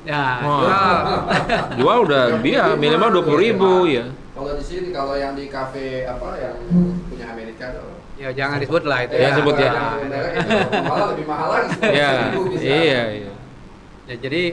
Ya, Jual udah dia minimal 20.000 ya. Kalau di sini, kalau yang di kafe apa yang punya Amerika tuh. ya jangan disebut lah itu. Ya, sebut ya. Malah lebih mahal lagi. Ya, 10.000 bisa. iya. Ya, jadi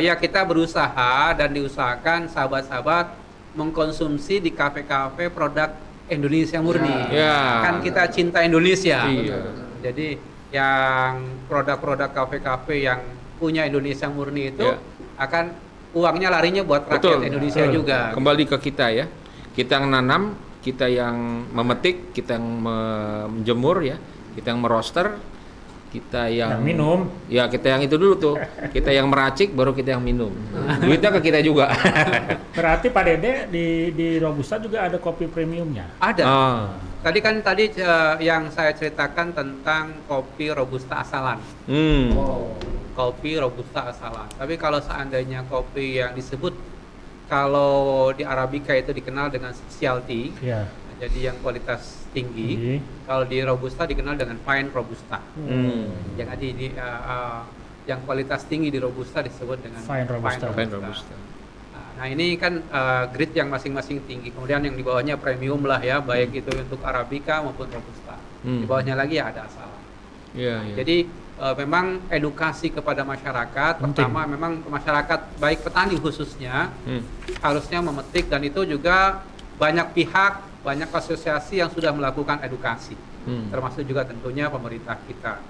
ya kita berusaha dan diusahakan sahabat-sahabat mengkonsumsi di kafe-kafe produk Indonesia murni. Ya. Kan kita cinta Indonesia. Iya. Jadi yang produk-produk kafe-kafe yang punya Indonesia murni itu Ya. akan uangnya larinya buat rakyat Betul. Indonesia juga. Kembali ke kita ya. Kita yang nanam, kita yang memetik, kita yang menjemur ya, kita yang meroster, kita yang minum. Ya, kita yang itu dulu tuh. Kita yang meracik baru kita yang minum. Duitnya ke kita juga. Berarti Pak Dede di Robusta juga ada kopi premiumnya. Ada. Ah. Tadi yang saya ceritakan tentang kopi Robusta asalan. Kopi Robusta asalan. Tapi kalau seandainya kopi yang disebut kalau di Arabica itu dikenal dengan specialty, Iya. jadi yang kualitas tinggi. Kalau di Robusta dikenal dengan fine Robusta. Jadi yang kualitas tinggi di Robusta disebut dengan Fine Robusta. Fine Robusta. Nah ini kan grade yang masing-masing tinggi. Kemudian yang di bawahnya premium lah ya, baik itu untuk Arabica maupun Robusta. Di bawahnya lagi ya ada asalan. Iya. Jadi memang edukasi kepada masyarakat. Pertama memang masyarakat baik petani khususnya harusnya memetik, dan itu juga banyak pihak, banyak asosiasi yang sudah melakukan edukasi. Termasuk juga tentunya pemerintah kita.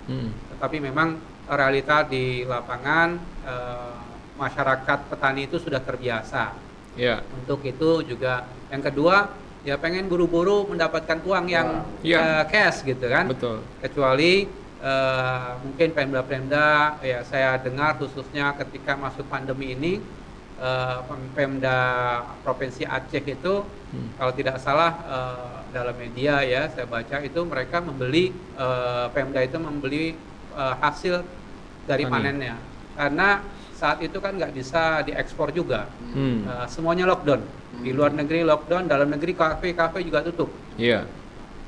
Tetapi memang realita di lapangan masyarakat petani itu sudah terbiasa. Ya. Untuk itu juga yang kedua ya pengen buru-buru mendapatkan uang yang cash gitu kan. Betul. Kecuali mungkin Pemda-Pemda ya, saya dengar khususnya ketika masuk pandemi ini Pemda Provinsi Aceh itu kalau tidak salah dalam media ya saya baca itu mereka membeli Pemda itu membeli hasil dari panennya, karena saat itu kan nggak bisa diekspor juga. Semuanya lockdown. Di luar negeri lockdown, dalam negeri kafe-kafe juga tutup. Iya.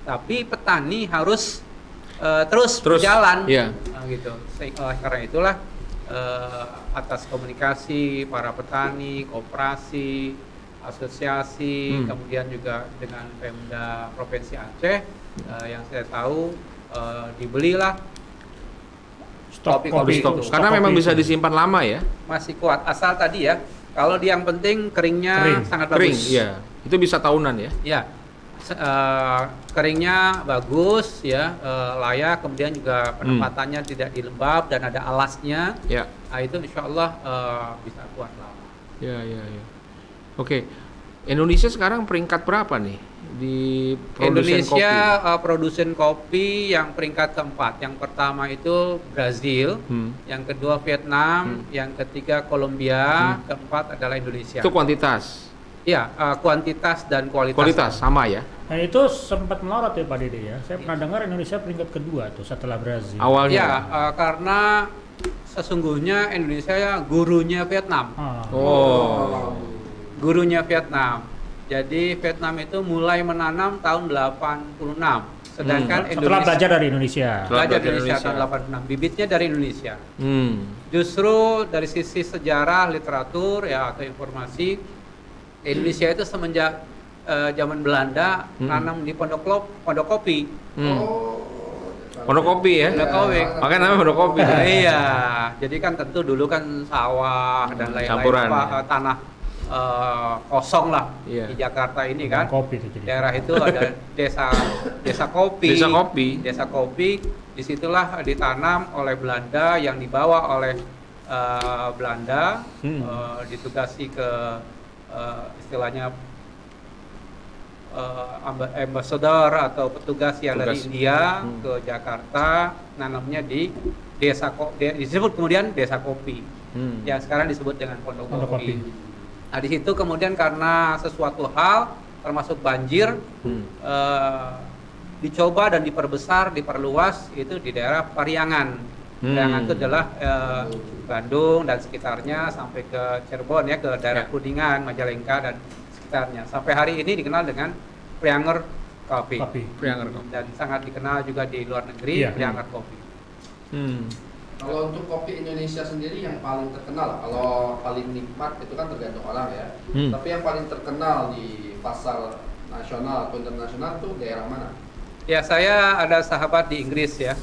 Tapi petani harus terus berjalan. Iya. Gitu. Karena itulah atas komunikasi para petani, koperasi, asosiasi, kemudian juga dengan Pemda Provinsi Aceh yang saya tahu dibelilah kopi itu. Karena memang bisa disimpan lama ya. Masih kuat, asal tadi ya kalau yang penting keringnya sangat Kering, bagus. iya. Itu bisa tahunan ya. Ya, keringnya bagus ya, layak, kemudian juga penempatannya tidak di lembab dan ada alasnya. Ya. Nah, itu insya Allah bisa kuat lama. Ya. Oke. Indonesia sekarang peringkat berapa nih di produsen Indonesia kopi? Produsen kopi yang peringkat keempat. Yang pertama itu Brazil, yang kedua Vietnam, yang ketiga Kolombia, keempat adalah Indonesia. Itu kuantitas. Ya, kuantitas dan kualitas. Kualitas sama ya. Nah itu sempat melorot ya Pak Dede ya. Saya pernah dengar Indonesia peringkat kedua tuh setelah Brazil. Awalnya. Ya, karena sesungguhnya Indonesia ya gurunya Vietnam. Gurunya Vietnam. Jadi Vietnam itu mulai menanam tahun 86. Sedangkan setelah belajar dari Indonesia. Belajar dari Indonesia tahun 86. Bibitnya dari Indonesia. Justru dari sisi sejarah, literatur ya atau informasi, Indonesia itu semenjak zaman Belanda nanam di pondok kopi. Pondok kopi ya. Pondok kopi. Makanya namanya pondok kopi. Iya. Jadi kan tentu dulu kan sawah dan lain-lain tanah kosong lah di Jakarta ini kan. Kopi itu jadi. Daerah itu ada desa kopi. Desa kopi. Disitulah ditanam oleh Belanda, yang dibawa oleh Belanda, ditugasi ke istilahnya ambassador atau petugas yang dari India ke Jakarta, nanamnya di disebut kemudian desa kopi, yang sekarang disebut dengan pondok kopi. Nah di situ kemudian karena sesuatu hal termasuk banjir, dicoba dan diperbesar, diperluas itu di daerah Pariangan. Pariangan itu adalah Bandung dan sekitarnya sampai ke Cirebon ya, ke daerah Kuningan, Majalengka dan sekitarnya. Sampai hari ini dikenal dengan Prianger Coffee. Dan sangat dikenal juga di luar negeri, Prianger Coffee. Kalau untuk kopi Indonesia sendiri yang paling terkenal, kalau paling nikmat itu kan tergantung orang ya. Tapi yang paling terkenal di pasar nasional atau internasional tuh daerah mana? Ya, saya ada sahabat di Inggris ya.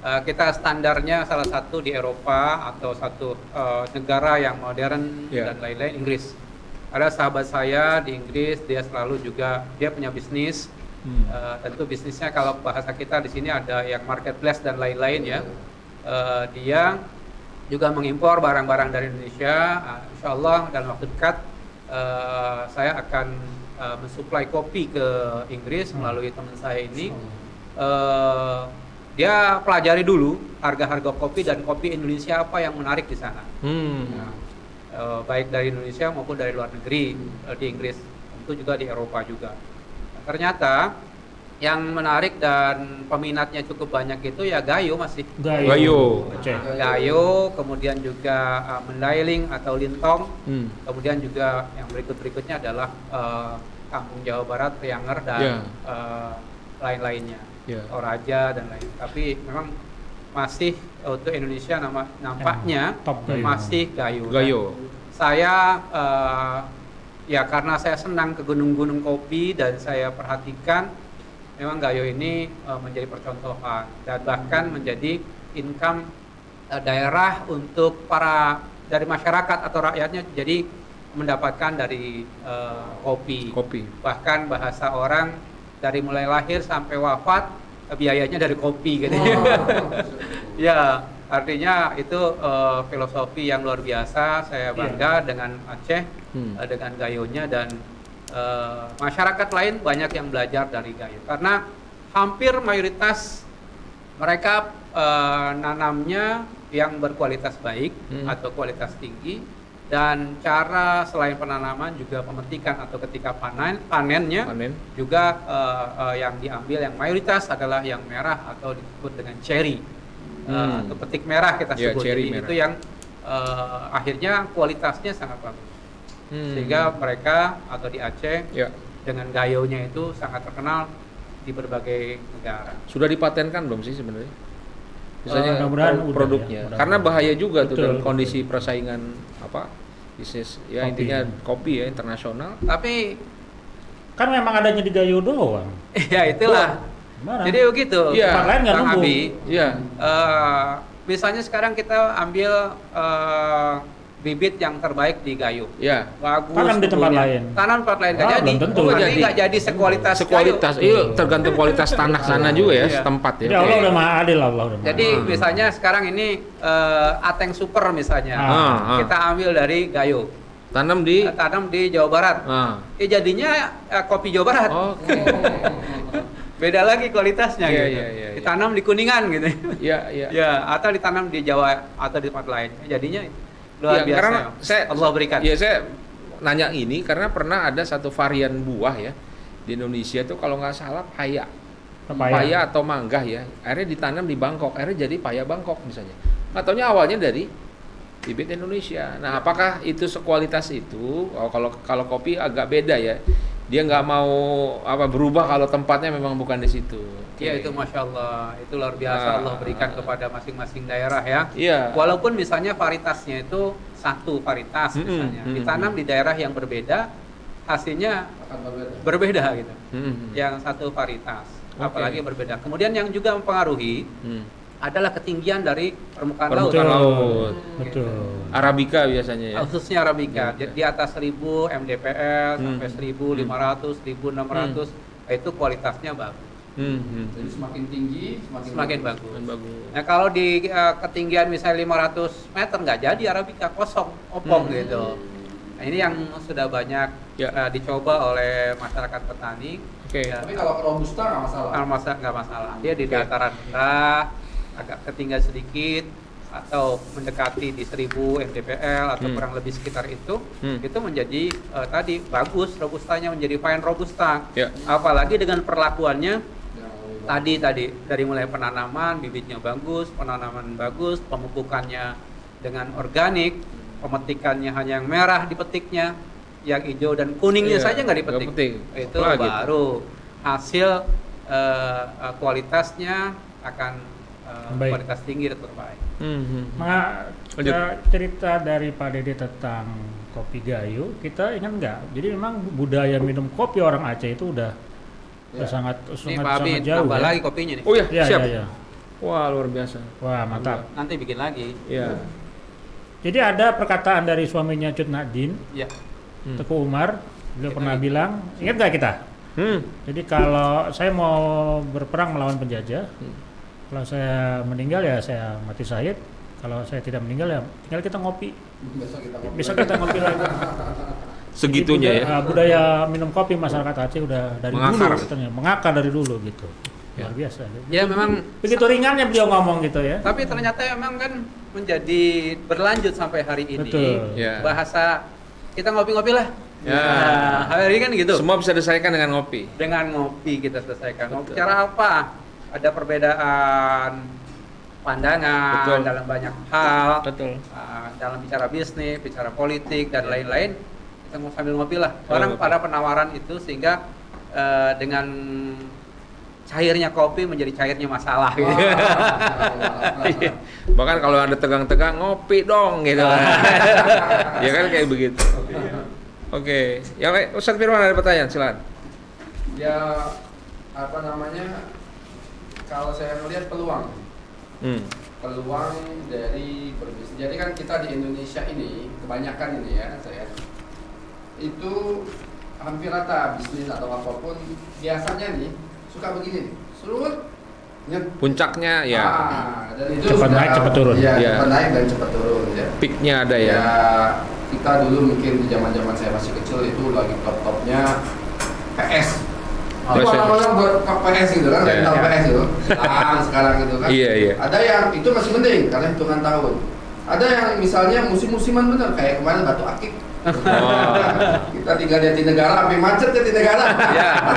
Kita standarnya salah satu di Eropa atau satu negara yang modern dan lain-lain, Inggris. Ada sahabat saya di Inggris, dia selalu juga dia punya bisnis. Tentu bisnisnya kalau bahasa kita di sini ada yang marketplace dan lain-lain ya. Dia juga mengimpor barang-barang dari Indonesia. Insya Allah dalam waktu dekat saya akan mensuplai kopi ke Inggris melalui teman saya ini. Dia pelajari dulu harga-harga kopi dan kopi Indonesia apa yang menarik di sana. Baik dari Indonesia maupun dari luar negeri di Inggris, tentu juga di Eropa juga. Ternyata yang menarik dan peminatnya cukup banyak itu ya Gayo masih. Gayo. Kemudian juga Mandailing atau Lintong. Kemudian juga yang berikutnya adalah Kampung Jawa Barat, Prianger dan lain-lainnya. Toraja dan lain. Tapi memang masih untuk Indonesia nampaknya masih Gayo. Saya ya karena saya senang ke gunung-gunung kopi dan saya perhatikan memang Gayo ini menjadi percontohan dan bahkan menjadi income daerah untuk dari masyarakat atau rakyatnya, jadi mendapatkan dari kopi. Bahkan bahasa orang dari mulai lahir sampai wafat biayanya dari kopi gitu. Ya, artinya itu filosofi yang luar biasa. Saya bangga dengan Aceh, dengan Gayonya, dan masyarakat lain banyak yang belajar dari Gayo karena hampir mayoritas mereka nanamnya yang berkualitas baik atau kualitas tinggi, dan cara selain penanaman juga pemetikan atau ketika panennya juga yang diambil yang mayoritas adalah yang merah atau disebut dengan cherry atau petik merah kita sebut. Jadi itu yang akhirnya kualitasnya sangat bagus. Sehingga mereka atau di Aceh dengan Gayonya itu sangat terkenal di berbagai negara. Sudah dipatenkan belum sih sebenarnya? Misalnya produknya. Ya, karena bahaya juga tuh dalam kondisi persaingan bisnis ya, kopi. Intinya kopi ya internasional. Tapi kan memang adanya di Gayo doang. Ya itulah. Jadi begitu. Tempat lain nggak nunggu. Misalnya sekarang kita ambil bibit yang terbaik di Gayo. Bagus. Tanam di tempat lain. Tanam tempat lain nggak jadi. Nanti nggak jadi sekualitas. Iya, tergantung kualitas tanah sana juga ya, setempat ya. Ya Allah udah maha adil, Allah udah. Jadi misalnya sekarang ini Ateng Super misalnya, kita ambil dari Gayo. Tanam di Jawa Barat. Jadinya kopi Jawa Barat. Beda lagi kualitasnya gitu. Ditanam di Kuningan gitu. Ya, atau ditanam di Jawa atau di tempat lain. Jadinya luar biasa. Karena Allah berikan. Ya, saya nanya ini karena pernah ada satu varian buah ya di Indonesia itu kalau nggak salah paya atau mangga ya. Akhirnya ditanam di Bangkok. Akhirnya jadi paya Bangkok misalnya. Nggak taunya awalnya dari bibit Indonesia. Nah, apakah itu sekualitas itu? Kalau kopi agak beda ya. Dia nggak mau berubah kalau tempatnya memang bukan di situ. Iya, itu Masya Allah, itu luar biasa Allah berikan kepada masing-masing daerah ya. Iya. Walaupun misalnya varietasnya itu satu varietas misalnya, ditanam di daerah yang berbeda, hasilnya berbeda gitu. Yang satu varietas, apalagi berbeda. Kemudian yang juga mempengaruhi adalah ketinggian dari permukaan laut. Betul. Arabica biasanya ya. Khususnya Arabica, di atas 1000 mdpl sampai 1500, 1600, itu kualitasnya bagus. Jadi semakin tinggi semakin bagus. Nah, kalau di ketinggian misalnya 500 meter nggak jadi Arabica, kosong, opong gitu. Nah, ini yang sudah banyak dicoba oleh masyarakat petani. Tapi kalau Robusta nggak masalah. Dia di dataran rendah, agak ketinggian sedikit atau mendekati di 1000 mdpl atau kurang lebih sekitar itu menjadi tadi bagus, robustanya menjadi fine robusta. Apalagi dengan perlakuannya tadi dari mulai penanaman bibitnya bagus, penanaman bagus, pemupukannya dengan organik, pemetikannya hanya yang merah dipetiknya, yang hijau dan kuningnya saja nggak dipetik. Itu baru hasil kualitasnya akan kualitas tinggi dan terbaik. Cerita dari Pak Dede tentang kopi Gayo, kita ingat nggak? Jadi memang budaya minum kopi orang Aceh itu udah sangat jauh. Tambah lagi kopinya nih. Oh ya, siap. Ya. Wah, luar biasa. Wah, mantap. Nanti bikin lagi. Iya. Jadi ada perkataan dari suaminya Cut Nadin, Teguh Umar, beliau pernah bilang, ingat nggak kita? Jadi kalau saya mau berperang melawan penjajah, kalau saya meninggal ya saya mati syahid. Kalau saya tidak meninggal ya tinggal kita ngopi. Bisa kita ngopi lagi. Segitunya ya. Budaya minum kopi masyarakat Aceh udah dari mengakar. dulu katanya, mengakar dari dulu gitu. Luar biasa. Ya memang begitu ringannya beliau ngomong gitu ya. Tapi ternyata memang kan menjadi berlanjut sampai hari ini. Betul. Ya. Bahasa kita ngopi-ngopi lah. Ya. Nah, hari ini kan gitu. Semua bisa diselesaikan dengan ngopi. Dengan ngopi kita selesaikan. Ngopi cara apa? Ada perbedaan pandangan. Betul. Dalam banyak hal. Betul. Dalam bicara bisnis, bicara politik dan lain-lain. Kita mau sambil ngopi lah. Orang pada penawaran itu sehingga dengan cairnya kopi menjadi cairnya masalah gitu. Bahkan kalau ada tegang-tegang ngopi dong gitu. Ya kan kayak begitu. Oke. Ya Ustaz Firman ada pertanyaan, silakan. Ya apa namanya? Kalau saya melihat peluang. Peluang dari berbisnis. Jadi kan kita di Indonesia ini kebanyakan ini ya saya itu hampir rata bisnis atau apapun biasanya nih suka begini nih, surut, puncaknya ya. Dan itu cepat naik cepat turun. Ya, cepat naik dan cepat turun ya. Peaknya ada ya. Kita dulu mungkin di zaman saya masih kecil itu lagi top-topnya PS. Itu orang-orang buat PS gitu kan, rental PS gitu. Sekarang gitu kan. Iya. Ada yang itu masih mending karena hitungan tahun. Ada yang misalnya musim-musiman bener kayak kemarin Batu Akik. Kita tinggal di negara, sampai macet di negara.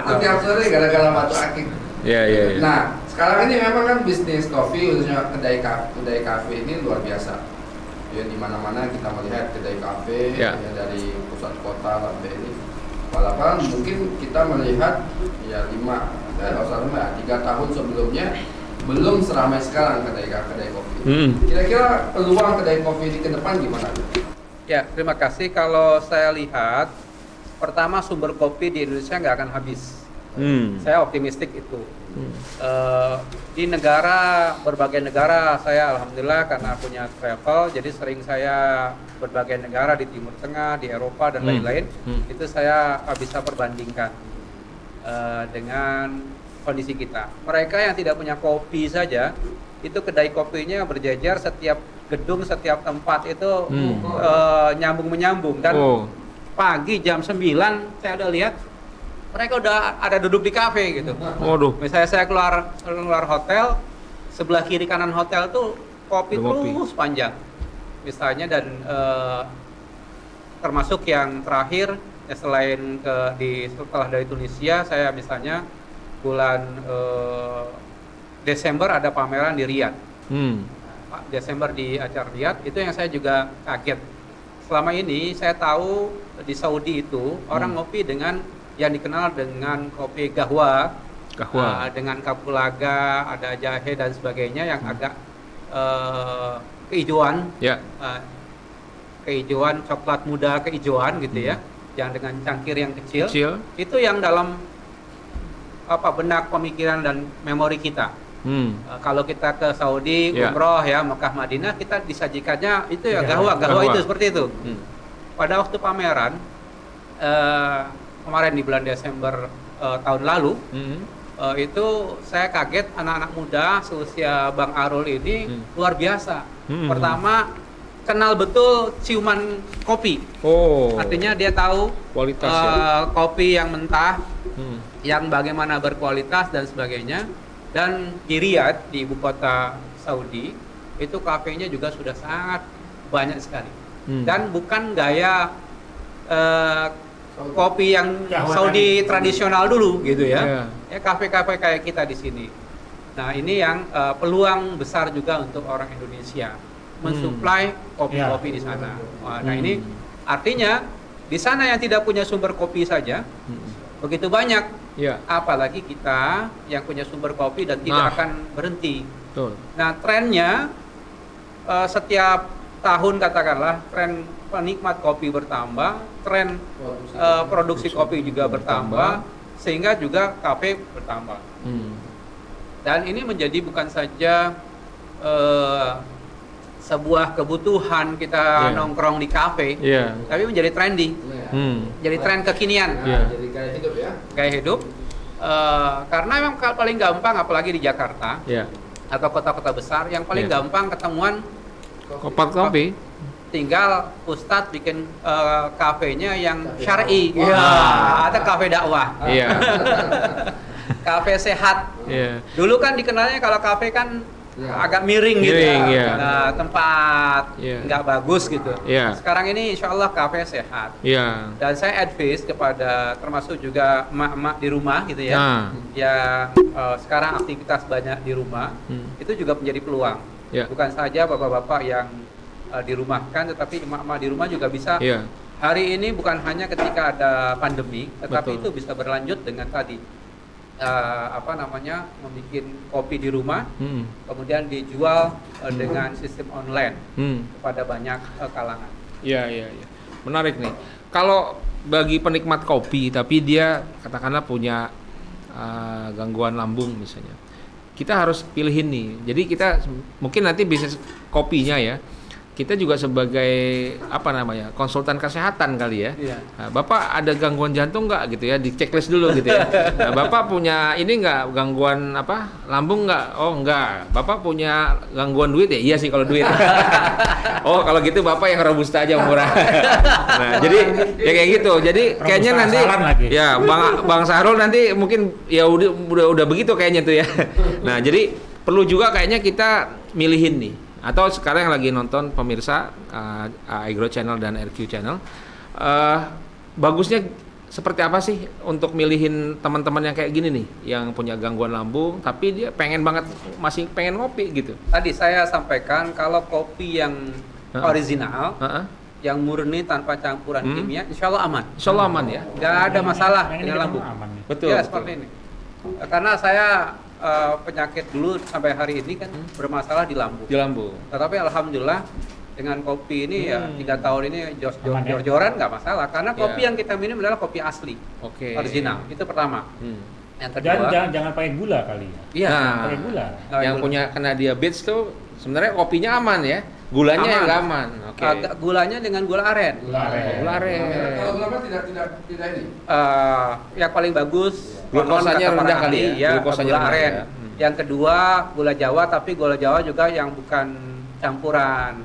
Setiap sore gara-gara Batu Akik. Iya. Nah, sekarang ini memang kan bisnis kopi khususnya kedai kafe ini luar biasa. Ya di mana-mana kita melihat kedai kafe ya dari pusat kota sampai ini. Walaupun mungkin kita melihat ya 3 tahun sebelumnya belum seramai sekarang kedai kopi. Kira-kira peluang kedai kopi ini ke depan gimana? Ya, terima kasih. Kalau saya lihat, pertama sumber kopi di Indonesia nggak akan habis. Saya optimistik itu. Di berbagai negara, saya alhamdulillah karena punya travel, jadi sering saya berbagai negara di Timur Tengah, di Eropa dan lain-lain. Itu saya bisa perbandingkan dengan kondisi kita. Mereka yang tidak punya kopi saja, itu kedai kopinya berjejer setiap gedung, setiap tempat itu nyambung-menyambung. Dan pagi jam 9 saya udah lihat mereka udah ada duduk di kafe gitu. Misalnya saya keluar hotel, sebelah kiri kanan hotel tuh kopi terus panjang. Misalnya dan termasuk yang terakhir ya selain setelah dari Tunisia, saya misalnya bulan Desember ada pameran di Riyadh. Desember di acara Riyadh, itu yang saya juga kaget. Selama ini saya tahu di Saudi itu orang ngopi dengan yang dikenal dengan kopi gahwa. Dengan kapulaga, ada jahe dan sebagainya yang agak kehijauan. Kehijauan, coklat muda kehijauan gitu ya. Yang dengan cangkir yang kecil. Itu yang dalam benak pemikiran dan memori kita. Kalau kita ke Saudi, umroh ya, Mekah, Madinah, kita disajikannya itu ya gahwa itu seperti itu. Pada waktu pameran kemarin di bulan Desember tahun lalu, itu saya kaget anak-anak muda seusia Bang Arul ini luar biasa. Pertama kenal betul ciuman kopi. Artinya dia tahu kualitas kopi yang mentah, yang bagaimana berkualitas dan sebagainya. Dan di Riyadh, di ibu kota Saudi, itu kafenya juga sudah sangat banyak sekali. Dan bukan gaya kopi yang Saudi tradisional dulu gitu ya. Ya kafe-kafe kayak kita di sini. Nah, ini yang peluang besar juga untuk orang Indonesia mensuplai kopi-kopi di sana. Nah, ini artinya di sana yang tidak punya sumber kopi saja begitu banyak. Apalagi kita yang punya sumber kopi dan tidak akan berhenti. Nah, trennya setiap tahun katakanlah tren penikmat kopi bertambah, tren produksi kopi juga bertambah, sehingga juga kafe bertambah. Dan ini menjadi bukan saja sebuah kebutuhan kita nongkrong di kafe, tapi menjadi trendy, jadi tren kekinian, jadi gaya hidup ya. Gaya hidup. Karena memang paling gampang, apalagi di Jakarta atau kota-kota besar, yang paling gampang ketemuan kopi. Tinggal Ustadz bikin kafenya yang syar'i, atau kafe dakwah, kafe sehat. Dulu kan dikenalnya kalau kafe kan agak miring gitu, tempat nggak bagus gitu. Sekarang ini insya Allah kafe sehat. Dan saya advice kepada termasuk juga emak-emak di rumah gitu ya, yang sekarang aktivitas banyak di rumah, itu juga menjadi peluang. Bukan saja bapak-bapak yang dirumahkan, tetapi emak-emak di rumah juga bisa. Hari ini bukan hanya ketika ada pandemi, tetapi itu bisa berlanjut dengan tadi membuat kopi di rumah, kemudian dijual dengan sistem online kepada banyak kalangan. Iya. Menarik nih. Kalau bagi penikmat kopi tapi dia katakanlah punya gangguan lambung misalnya, kita harus pilihin nih. Jadi kita mungkin nanti bisnis kopinya ya, kita juga sebagai konsultan kesehatan kali ya. Nah, Bapak ada gangguan jantung nggak gitu ya, di checklist dulu gitu ya. Nah, Bapak punya ini nggak, gangguan lambung nggak? Oh nggak. Bapak punya gangguan duit ya? Iya sih kalau duit. Oh kalau gitu Bapak yang robusta aja murah. Nah jadi ya kayak gitu. Jadi kayaknya nanti ya Bang Sahrul nanti mungkin ya udah begitu kayaknya tuh ya. Nah jadi perlu juga kayaknya kita milihin nih. Atau sekarang yang lagi nonton pemirsa iGrow Channel dan RQ Channel, bagusnya seperti apa sih untuk milihin teman-teman yang kayak gini nih, yang punya gangguan lambung tapi dia masih pengen ngopi gitu. Tadi saya sampaikan kalau kopi yang original, yang murni tanpa campuran kimia, insya Allah aman. Insya Allah aman ya. Nggak ada masalah dengan lambung. Betul. Ya seperti ini. Karena saya penyakit dulu sampai hari ini kan bermasalah di lambung. Tetapi alhamdulillah dengan kopi ini ya 3 tahun ini jor-joran nggak masalah, karena kopi yang kita minum adalah kopi asli, original. Itu pertama. Yang kedua, jangan pakai gula kali ya. Iya. Pakai gula. Yang punya kena diabetes tuh sebenarnya kopinya aman ya, gulanya yang nggak aman. Gulanya dengan gula aren. Kalau gula tidak ini. Yang paling bagus glukosanya rendah kali ya, gula aren. Yang kedua gula Jawa, tapi gula Jawa juga yang bukan campuran.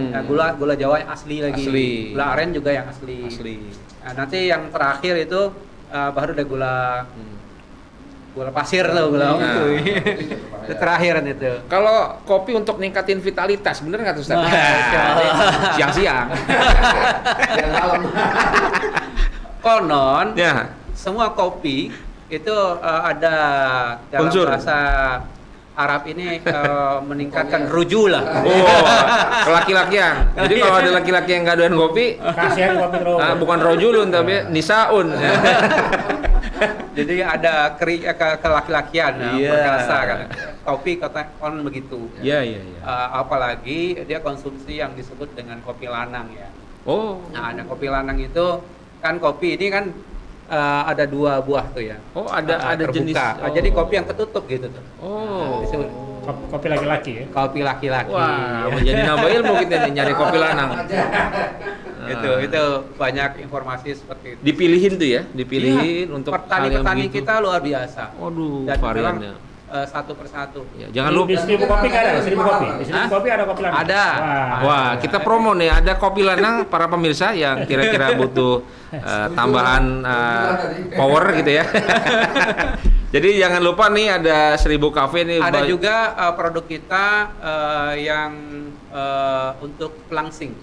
Nah, gula Jawa yang asli lagi. Gula aren juga yang asli. Nah, nanti yang terakhir itu baru ada gula pasir tuh, itu terakhiran itu. Kalau kopi untuk ningkatin vitalitas, bener nggak tuh Ustaz? Siang-siang. Konon, semua kopi itu ada dalam bahasa Arab ini meningkatkan rujula. Kelaki-lakian. Jadi kalau ada laki-laki yang nggak doyan kopi, kasihan kopi bukan rojulun tapi nisaun. Jadi ada kelaki-lakian, perkasa kan. Kopi konon begitu. Iya. Apalagi dia konsumsi yang disebut dengan kopi lanang ya. Nah, ada kopi lanang itu kan, kopi ini kan ada 2 buah tuh ya. Ada jenis. Jadi kopi yang ketutup gitu tuh. Disebut kopi laki-laki ya. Kopi laki-laki. Wah, menjadi nambah ilmu kita nih, nyari kopi lanang. Itu banyak informasi seperti itu. Dipilihin tuh ya, untuk petani-petani kita luar biasa. Dan variannya satu persatu. Ya, jangan lupa. Di Seribu Kopi kan ada, Seribu Kopi. Di Seribu Kopi ada kopi lanang. Ada. Wah, kita promo nih, ada kopi lanang para pemirsa yang kira-kira butuh tambahan power gitu ya. Jadi jangan lupa nih ada 1000 Cafe nih. Ada juga produk kita yang untuk pelangsing.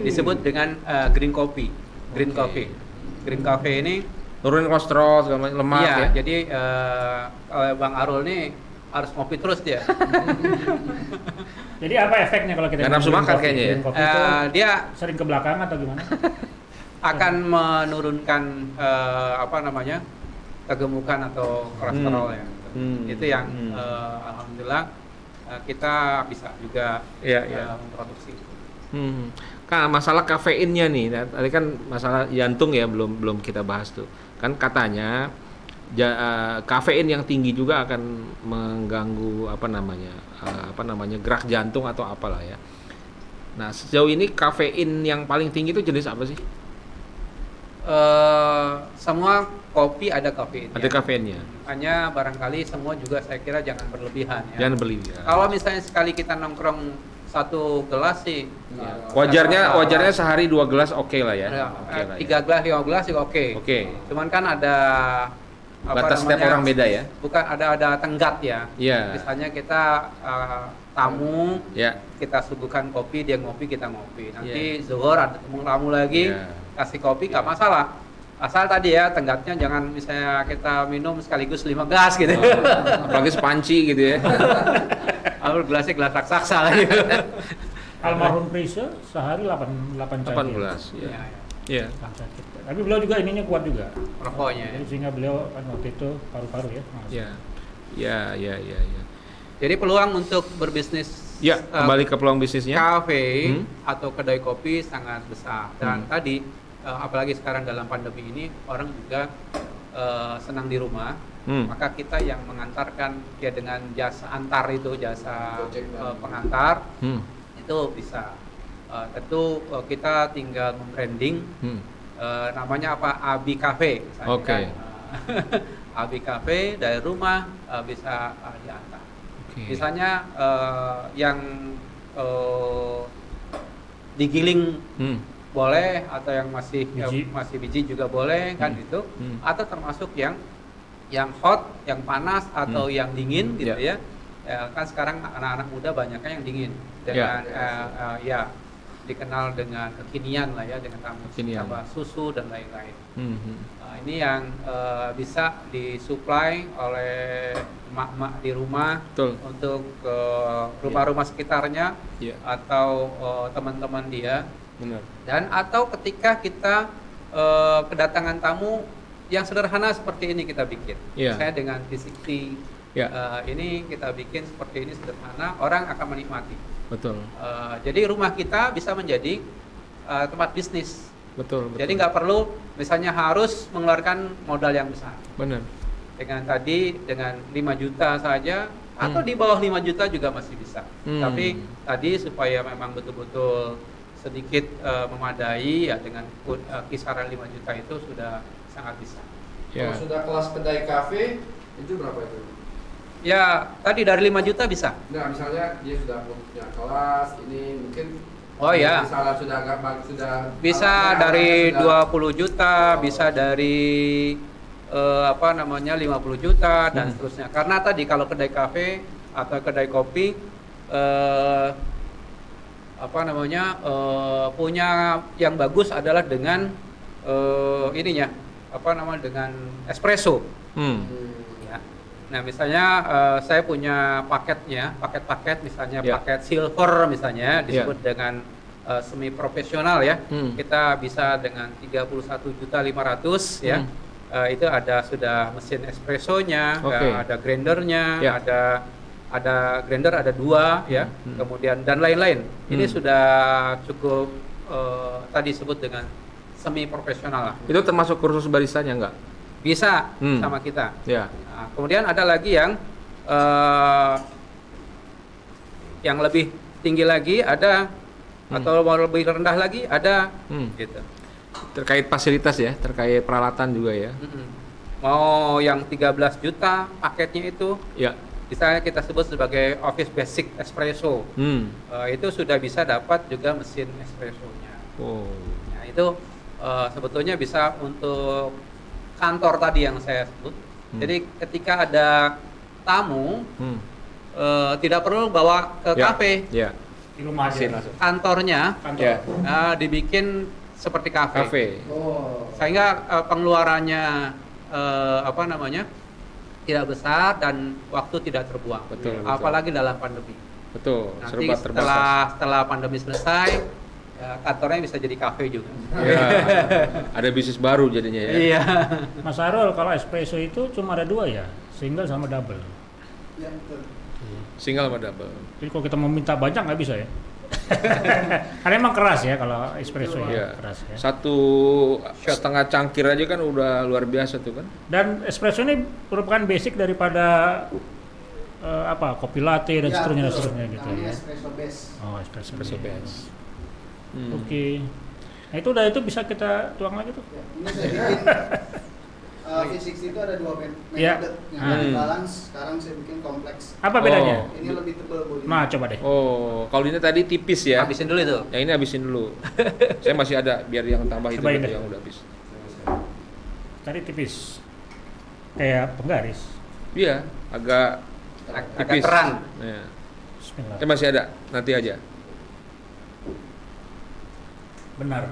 Disebut dengan green coffee. Green coffee ini nurunin kolesterol, segala macam, lemak ya. Jadi Bang Arul nih harus ngopi terus dia. Jadi apa efeknya kalau kita nggak nafsu makan kayaknya ya? Kopi itu dia sering ke belakang atau gimana? Akan menurunkan kegemukan atau kolesterol ya. Itu yang alhamdulillah kita bisa juga memproduksi. Masalah kafeinnya nih, tadi kan masalah jantung ya belum kita bahas tuh. Kan katanya kafein yang tinggi juga akan mengganggu apa namanya gerak jantung atau apalah ya. Nah sejauh ini kafein yang paling tinggi itu jenis apa sih? Semua kopi ada kafeinnya. Ada kafeinnya. Hanya barangkali semua juga saya kira jangan berlebihan ya. Jangan berlebihan. Kalau misalnya sekali kita nongkrong 1 gelas sih, wajarnya sehari 2 gelas oke lah ya. 3 gelas 5 gelas juga oke. Cuman kan ada batas setiap orang beda ya. Bukan ada tenggat ya. Misalnya kita tamu, kita suguhkan kopi, dia ngopi, kita ngopi. Nanti zuhur ada tamu lagi, kasih kopi nggak masalah. Asal tadi ya tenggatnya jangan misalnya kita minum sekaligus 5 gelas gitu. Apalagi sepanci gitu ya. Gelasnya gelas raksasa lagi. Almarhum Prisce sehari 8 gelas. Iya. Tapi beliau juga ininya kuat juga. Rokoknya. Sehingga beliau kan waktu itu paru-paru ya. Iya. Jadi peluang untuk berbisnis kembali ke peluang bisnisnya. Kafe atau kedai kopi sangat besar. Dan tadi apalagi sekarang dalam pandemi ini orang juga senang di rumah. Maka kita yang mengantarkan ya dengan jasa antar itu, jasa pengantar itu bisa. Tentu kita tinggal membranding namanya apa, Abi Cafe misalnya kan. Abi Cafe dari rumah bisa diantar. Misalnya yang digiling boleh, atau yang masih biji juga boleh kan gitu, atau termasuk yang hot, yang panas atau yang dingin gitu ya. Kan sekarang anak-anak muda banyaknya yang dingin dengan dikenal dengan kekinian lah ya, dengan tambah susu dan lain-lain. Ini yang bisa disuplai oleh emak-emak di rumah. Betul. Untuk rumah-rumah sekitarnya atau teman-teman dia. Benar. Dan atau ketika kita kedatangan tamu yang sederhana seperti ini kita bikin. Saya dengan V60 ini kita bikin seperti ini sederhana, orang akan menikmati. Betul. Jadi rumah kita bisa menjadi tempat bisnis. Betul. Jadi nggak perlu misalnya harus mengeluarkan modal yang besar. Benar. Dengan 5 juta saja atau di bawah 5 juta juga masih bisa. Tapi tadi supaya memang betul-betul sedikit memadai ya, dengan kisaran 5 juta itu sudah sangat bisa. Kalau sudah kelas kedai kafe itu berapa itu? Ya tadi dari 5 juta bisa. Nah misalnya dia sudah punya kelas ini mungkin. Misalnya sudah agak bagus, sudah bisa dari 20 juta, bisa dari 50 juta dan seterusnya. Karena tadi kalau kedai kafe atau kedai kopi punya yang bagus adalah dengan dengan espresso. Ya. Nah misalnya saya punya paket misalnya paket silver misalnya disebut dengan semi profesional ya. Kita bisa dengan 31.500.000 ya. Itu ada sudah mesin espressonya, ada grindernya, ada grinder ada 2 ya. Kemudian dan lain-lain. Ini sudah cukup tadi disebut dengan semi profesional lah. Itu termasuk kursus baristanya enggak? Bisa sama kita. Nah, kemudian ada lagi yang lebih tinggi lagi ada, atau lebih rendah lagi ada, gitu. Terkait fasilitas ya, terkait peralatan juga ya. Mau yang 13 juta paketnya itu, misalnya kita sebut sebagai office basic espresso, itu sudah bisa dapat juga mesin espressonya. Nah itu sebetulnya bisa untuk kantor tadi yang saya sebut. Jadi ketika ada tamu tidak perlu bawa ke kafe, di rumah aja. kantornya dibikin seperti kafe. Sehingga pengeluarannya tidak besar dan waktu tidak terbuang. Betul. Apalagi dalam pandemi. Betul. Nanti setelah pandemi selesai, kantornya bisa jadi kafe juga. Ada bisnis baru jadinya ya. Iya. Mas Arul, kalau espresso itu cuma ada 2 ya, single sama double. Ya betul. Single sama double. Jadi kalau kita mau minta banyak nggak bisa ya? Karena emang keras ya kalau espresso ya, keras ya. 1,5 cangkir aja kan udah luar biasa tuh kan. Dan espresso ini merupakan basic daripada kopi latte dan seterusnya gitu ya. Espresso base. Oh, espresso base. Oke. Nah itu bisa kita tuang lagi tuh. Ya, ini saya bikin V60 itu ada 2 metode. Yang tadi balance, sekarang saya bikin kompleks. Apa bedanya? Ini lebih tebal bodinya. Nah, coba deh. Kalau ini tadi tipis ya. Habisin dulu itu. Yang ini habisin dulu. Saya masih ada biar yang tambah itu yang udah habis. Tadi tipis. Kayak penggaris. Iya, agak tipis. terang. Ya. Bismillah. Saya masih ada, nanti aja. Benar.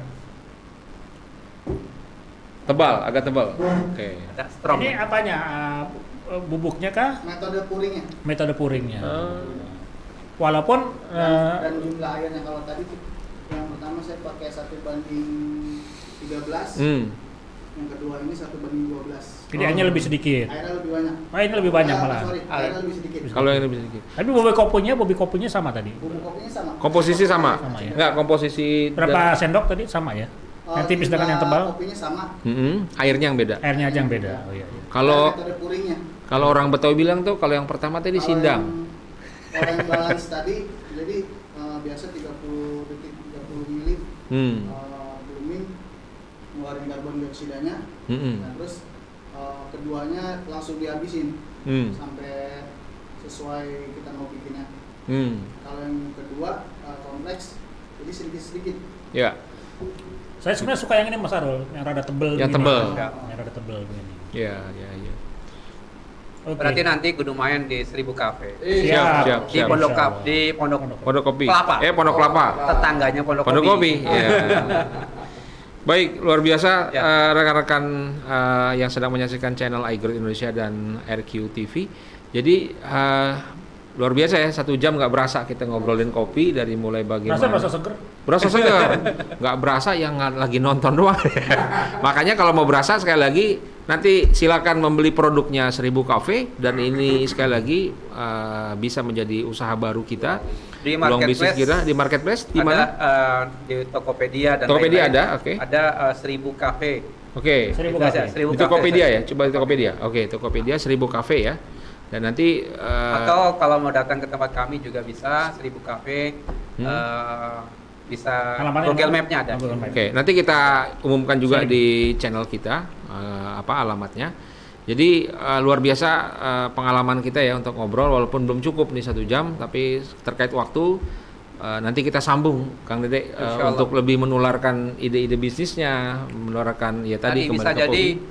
Tebal, agak tebal. Oke. Ada strong. Ini apanya? Bubuknya kah? Metode pouringnya. Metode pouringnya. Walaupun Dan jumlah airnya kalau tadi yang pertama saya pakai 1:13. Yang kedua ini 1:12. jadi airnya lebih sedikit. Airnya lebih banyak. Oh, ini lebih banyak malah. Airnya lebih sedikit. Kalau yang lebih sedikit. Tapi bubuk kopinya sama tadi. Bubuk kopinya sama. Komposisi sama? Sama ya? Enggak, komposisi Berapa sendok tadi sama ya? Yang tipis dengan yang tebal? Kopinya sama. Airnya yang beda. Airnya aja yang beda. Oh iya. Kalau Metode pouringnya. kalau orang Betawi bilang tuh kalau yang pertama tadi sindang. Kalau yang balance tadi jadi biasa 30 detik 30 mili blooming ngeluarin karbon dioksidanya. Nah, terus keduanya langsung dihabisin sampai sesuai kita mau bikinnya. Kalau yang kedua kompleks jadi sedikit-sedikit. Ya. Saya sebenarnya suka yang ini Mas Arul, yang rada tebel. Yang begini. tebel. Yang rada tebel begini. Ya. Oke. Berarti nanti Gudumayan di 1000 Cafe. Siap. Di Pondok Pondok Kopi. Kelapa. Pondok Kelapa. Tetangganya Pondok Kopi. Ya. Baik, luar biasa rekan-rekan yang sedang menyaksikan channel iGrowth Indonesia dan RQ TV. Jadi luar biasa ya, 1 jam nggak berasa kita ngobrolin kopi dari mulai bagaimana. Berasa seger. Berasa segar, nggak berasa yang lagi nonton doang. Makanya kalau mau berasa sekali lagi nanti silakan membeli produknya 1000 Cafe dan ini sekali lagi bisa menjadi usaha baru kita. Di Peluang bisnis marketplace kita di marketplace di mana? Di Tokopedia dan Tokopedia lain-lain. ada, oke. Ada 1000 Cafe. Oke. 1000 Itu aja, Cafe. 1000 Di Tokopedia Cafe. ya, coba di Tokopedia. Oke, Tokopedia 1000 Cafe ya. Dan nanti Atau kalau mau datang ke tempat kami juga bisa 1000 Cafe. Bisa Alamatnya Google ada? Map-nya ada. Google Map. Oke, nanti kita umumkan juga di channel kita alamatnya. Jadi luar biasa pengalaman kita ya untuk ngobrol walaupun belum cukup nih 1 jam, tapi terkait waktu nanti kita sambung Kang Dede untuk lebih menularkan ide-ide bisnisnya, menularkan ya tadi kembali bisa ke jadi kopi.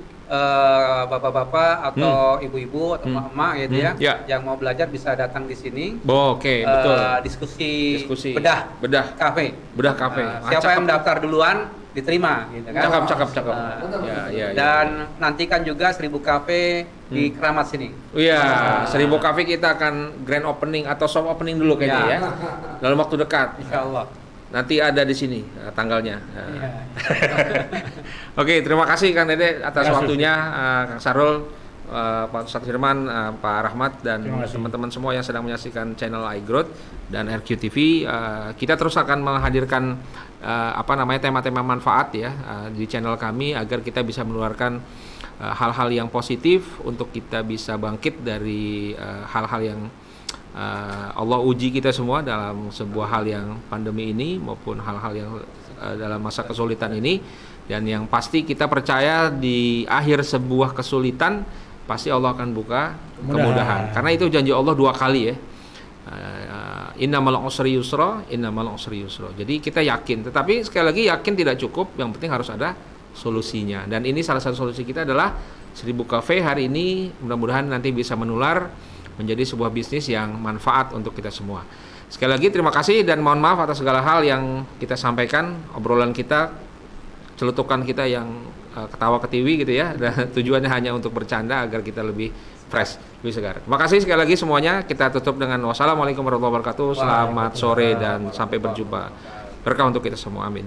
bapak-bapak atau ibu-ibu atau emak gitu ya, yang mau belajar bisa datang di sini. Oke, betul. Diskusi bedah kafe. kafe. Siapa yang mendaftar duluan diterima gitu kan. Cakep. Ya. Dan nantikan juga 1000 Cafe di Keramat sini. Iya, 1000 Cafe kita akan grand opening atau soft opening dulu kayaknya ya. Dalam waktu dekat. Insyaallah. Nanti ada di sini tanggalnya. Oke, terima kasih Kang Dede atas waktunya, Kang Sarul, Pak Ustadz Firman, Pak Rahmat dan teman-teman semua yang sedang menyaksikan channel iGrowth dan RQ TV. Kita terus akan menghadirkan tema-tema manfaat ya di channel kami agar kita bisa menularkan hal-hal yang positif untuk kita bisa bangkit dari hal-hal yang Allah uji kita semua dalam sebuah hal yang pandemi ini maupun hal-hal yang dalam masa kesulitan ini, dan yang pasti kita percaya di akhir sebuah kesulitan pasti Allah akan buka kemudahan karena itu janji Allah 2 kali ya. Innamal usri yusra, innamal usri yusra. Jadi kita yakin, tetapi sekali lagi yakin tidak cukup, yang penting harus ada solusinya. Dan ini salah satu solusi kita adalah 1000 Cafe hari ini, mudah-mudahan nanti bisa menular menjadi sebuah bisnis yang manfaat untuk kita semua. Sekali lagi terima kasih dan mohon maaf atas segala hal yang kita sampaikan, obrolan kita, celutukan kita yang ketawa ketiwi gitu ya, dan tujuannya hanya untuk bercanda agar kita lebih fresh, lebih segar. Terima kasih sekali lagi semuanya. Kita tutup dengan wassalamualaikum warahmatullahi wabarakatuh. Selamat sore dan sampai berjumpa. Berkah untuk kita semua. Amin.